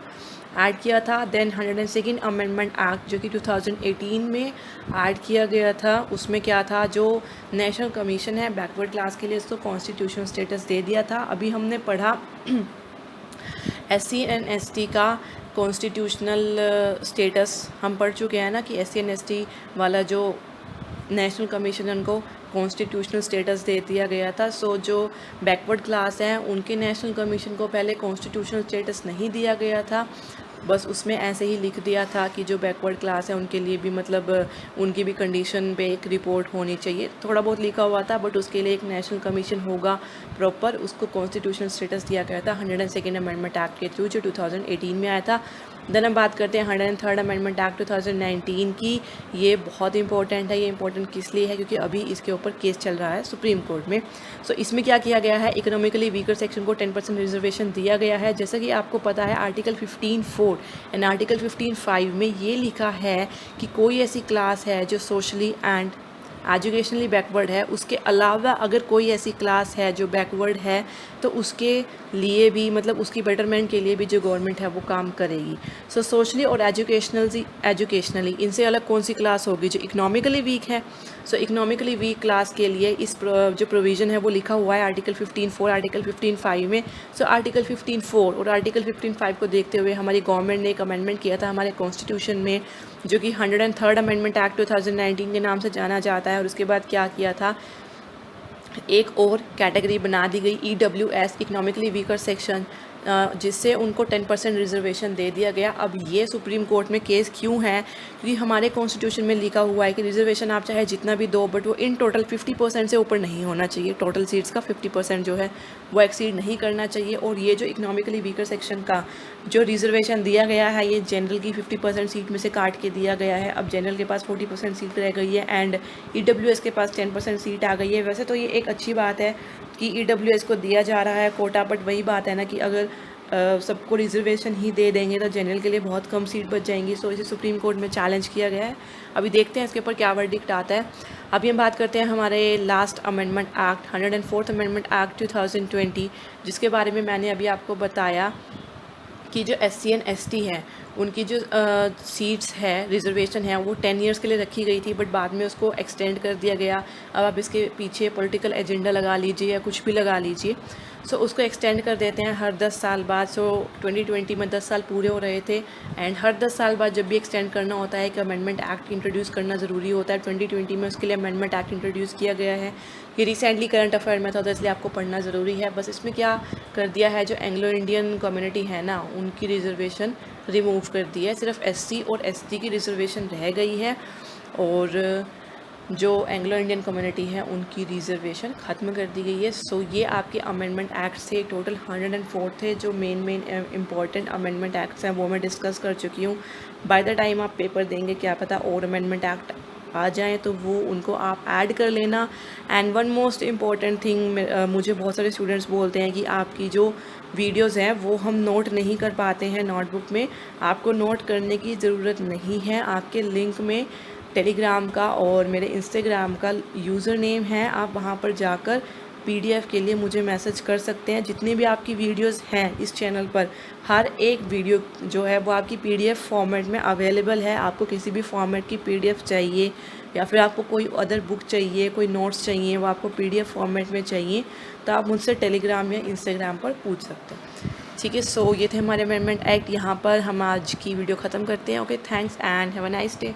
ऐड किया था। देन 102nd अमेंडमेंट एक्ट जो कि 2018 में ऐड किया गया था, उसमें क्या था, जो नेशनल कमीशन है बैकवर्ड क्लास के लिए, उसको कॉन्स्टिट्यूशनल स्टेटस दे दिया था। अभी हमने पढ़ा SC एंड ST का कॉन्स्टिट्यूशनल स्टेटस हम पढ़ चुके हैं ना, कि SC एंड ST वाला जो नेशनल कमीशन उनको कॉन्स्टिट्यूशनल स्टेटस दे दिया गया था। सो जो बैकवर्ड क्लास हैं उनके नेशनल कमीशन को पहले कॉन्स्टिट्यूशनल स्टेटस नहीं दिया गया था, बस उसमें ऐसे ही लिख दिया था कि जो बैकवर्ड क्लास है उनके लिए भी मतलब उनकी भी कंडीशन पे एक रिपोर्ट होनी चाहिए, थोड़ा बहुत लिखा हुआ था, बट उसके लिए एक नेशनल कमीशन होगा प्रॉपर, उसको कॉन्स्टिट्यूशनल स्टेटस दिया गया था 102nd अमेंडमेंट एक्ट के थ्रू, जो 2018 में आया था। देन हम बात करते हैं 103rd अमेंडमेंट एक्ट 2019 की। ये बहुत इंपॉर्टेंट है। ये इंपॉर्टेंट किस लिए है, क्योंकि अभी इसके ऊपर केस चल रहा है सुप्रीम कोर्ट में। सो इसमें क्या किया गया है, इकोनॉमिकली वीकर सेक्शन को 10% रिजर्वेशन दिया गया है। जैसा कि आपको पता है आर्टिकल 15(4) एंड आर्टिकल 15(5) में ये लिखा है कि कोई ऐसी क्लास है जो सोशली एंड एजुकेशनली बैकवर्ड है, उसके अलावा अगर कोई ऐसी क्लास है जो बैकवर्ड है तो उसके लिए भी मतलब उसकी बेटरमेंट के लिए भी जो गवर्नमेंट है वो काम करेगी। सो सोशली और एजुकेशनली इनसे अलग कौन सी क्लास होगी, जो इकोनॉमिकली वीक है। सो इकोनॉमिकली वीक क्लास के लिए इस जो प्रोविज़न है वो लिखा हुआ है आर्टिकल 15(4) आर्टिकल 15(5) में। सो आर्टिकल 15(4) और आर्टिकल 15(5) को देखते हुए हमारी गवर्नमेंट ने एक अमेंडमेंट किया था हमारे कॉन्स्टिट्यूशन में, जो कि 103rd अमेंडमेंट एक्ट 2019 के नाम से जाना जाता है। और उसके बाद क्या किया था, एक और कैटेगरी बना दी गई EWS, इकोनॉमिकली वीकर सेक्शन, जिससे उनको 10% रिजर्वेशन दे दिया गया। अब ये सुप्रीम कोर्ट में केस क्यों है, क्योंकि हमारे कॉन्स्टिट्यूशन में लिखा हुआ है कि रिजर्वेशन आप चाहे जितना भी दो, बट वो इन टोटल 50% से ऊपर नहीं होना चाहिए। टोटल सीट्स का 50% जो है वो एक्सीड नहीं करना चाहिए। और ये जो इकोनॉमिकली वीकर सेक्शन का जो रिजर्वेशन दिया गया है, ये जनरल की 50% सीट में से काट के दिया गया है। अब जनरल के पास 40% सीट रह गई है एंड EWS के पास 10% सीट आ गई है। वैसे तो ये एक अच्छी बात है कि EWS को दिया जा रहा है कोटा, बट वही बात है ना कि अगर सबको रिजर्वेशन ही दे देंगे तो जनरल के लिए बहुत कम सीट बच जाएंगी। सो इसे सुप्रीम कोर्ट में चैलेंज किया गया है। अभी देखते हैं इसके ऊपर क्या वर्डिक्ट आता है। अभी हम बात करते हैं हमारे last amendment act 104th amendment act 2020, जिसके बारे में मैंने अभी आपको बताया कि जो SC एंड ST हैं उनकी जो सीट्स है रिजर्वेशन है वो 10 इयर्स के लिए रखी गई थी, बट बाद में उसको एक्सटेंड कर दिया गया। अब आप इसके पीछे पॉलिटिकल एजेंडा लगा लीजिए या कुछ भी लगा लीजिए, सो उसको एक्सटेंड कर देते हैं हर 10 साल बाद। सो 2020 में 10 साल पूरे हो रहे थे, एंड हर 10 साल बाद जब भी एक्सटेंड करना होता है एक अमेंडमेंट एक्ट इंट्रोड्यूस करना ज़रूरी होता है। 2020 में उसके लिए अमेंडमेंट एक्ट इंट्रोड्यूस किया गया है। ये रिसेंटली करंट अफेयर में था, तो इसलिए आपको पढ़ना ज़रूरी है। बस इसमें क्या कर दिया है, जो एंग्लो इंडियन कम्युनिटी है ना, उनकी रिजर्वेशन रिमूव कर दी है, सिर्फ SC और ST की रिजर्वेशन रह गई है, और जो एंग्लो इंडियन कम्युनिटी है उनकी रिजर्वेशन ख़त्म कर दी गई है। सो ये आपके अमेंडमेंट एक्ट से टोटल 104 थे। जो मेन इंपॉर्टेंट अमेंडमेंट एक्ट्स हैं वो मैं डिस्कस कर चुकी हूँ। बाय द टाइम आप पेपर देंगे क्या पता और अमेंडमेंट एक्ट आ जाएँ, तो वो उनको आप ऐड कर लेना। And one most important thing, मुझे बहुत सारे स्टूडेंट्स बोलते हैं कि आपकी जो वीडियोज़ हैं वो हम नोट नहीं कर पाते हैं नोटबुक में। आपको नोट करने की ज़रूरत नहीं है, आपके लिंक में टेलीग्राम का और मेरे इंस्टाग्राम का यूज़र नेम है, आप वहाँ पर जाकर PDF के लिए मुझे मैसेज कर सकते हैं। जितनी भी आपकी वीडियोस हैं इस चैनल पर, हर एक वीडियो जो है वो आपकी PDF फॉर्मेट में अवेलेबल है। आपको किसी भी फॉर्मेट की PDF चाहिए या फिर आपको कोई अदर बुक चाहिए, कोई नोट्स चाहिए, वो आपको PDF फॉर्मेट में चाहिए, तो आप मुझसे टेलीग्राम या इंस्टाग्राम पर पूछ सकते हैं। ठीक है, सो ये थे हमारे अमेंडमेंट एक्ट। यहाँ पर हम आज की वीडियो ख़त्म करते हैं। Okay, thanks and have a nice day.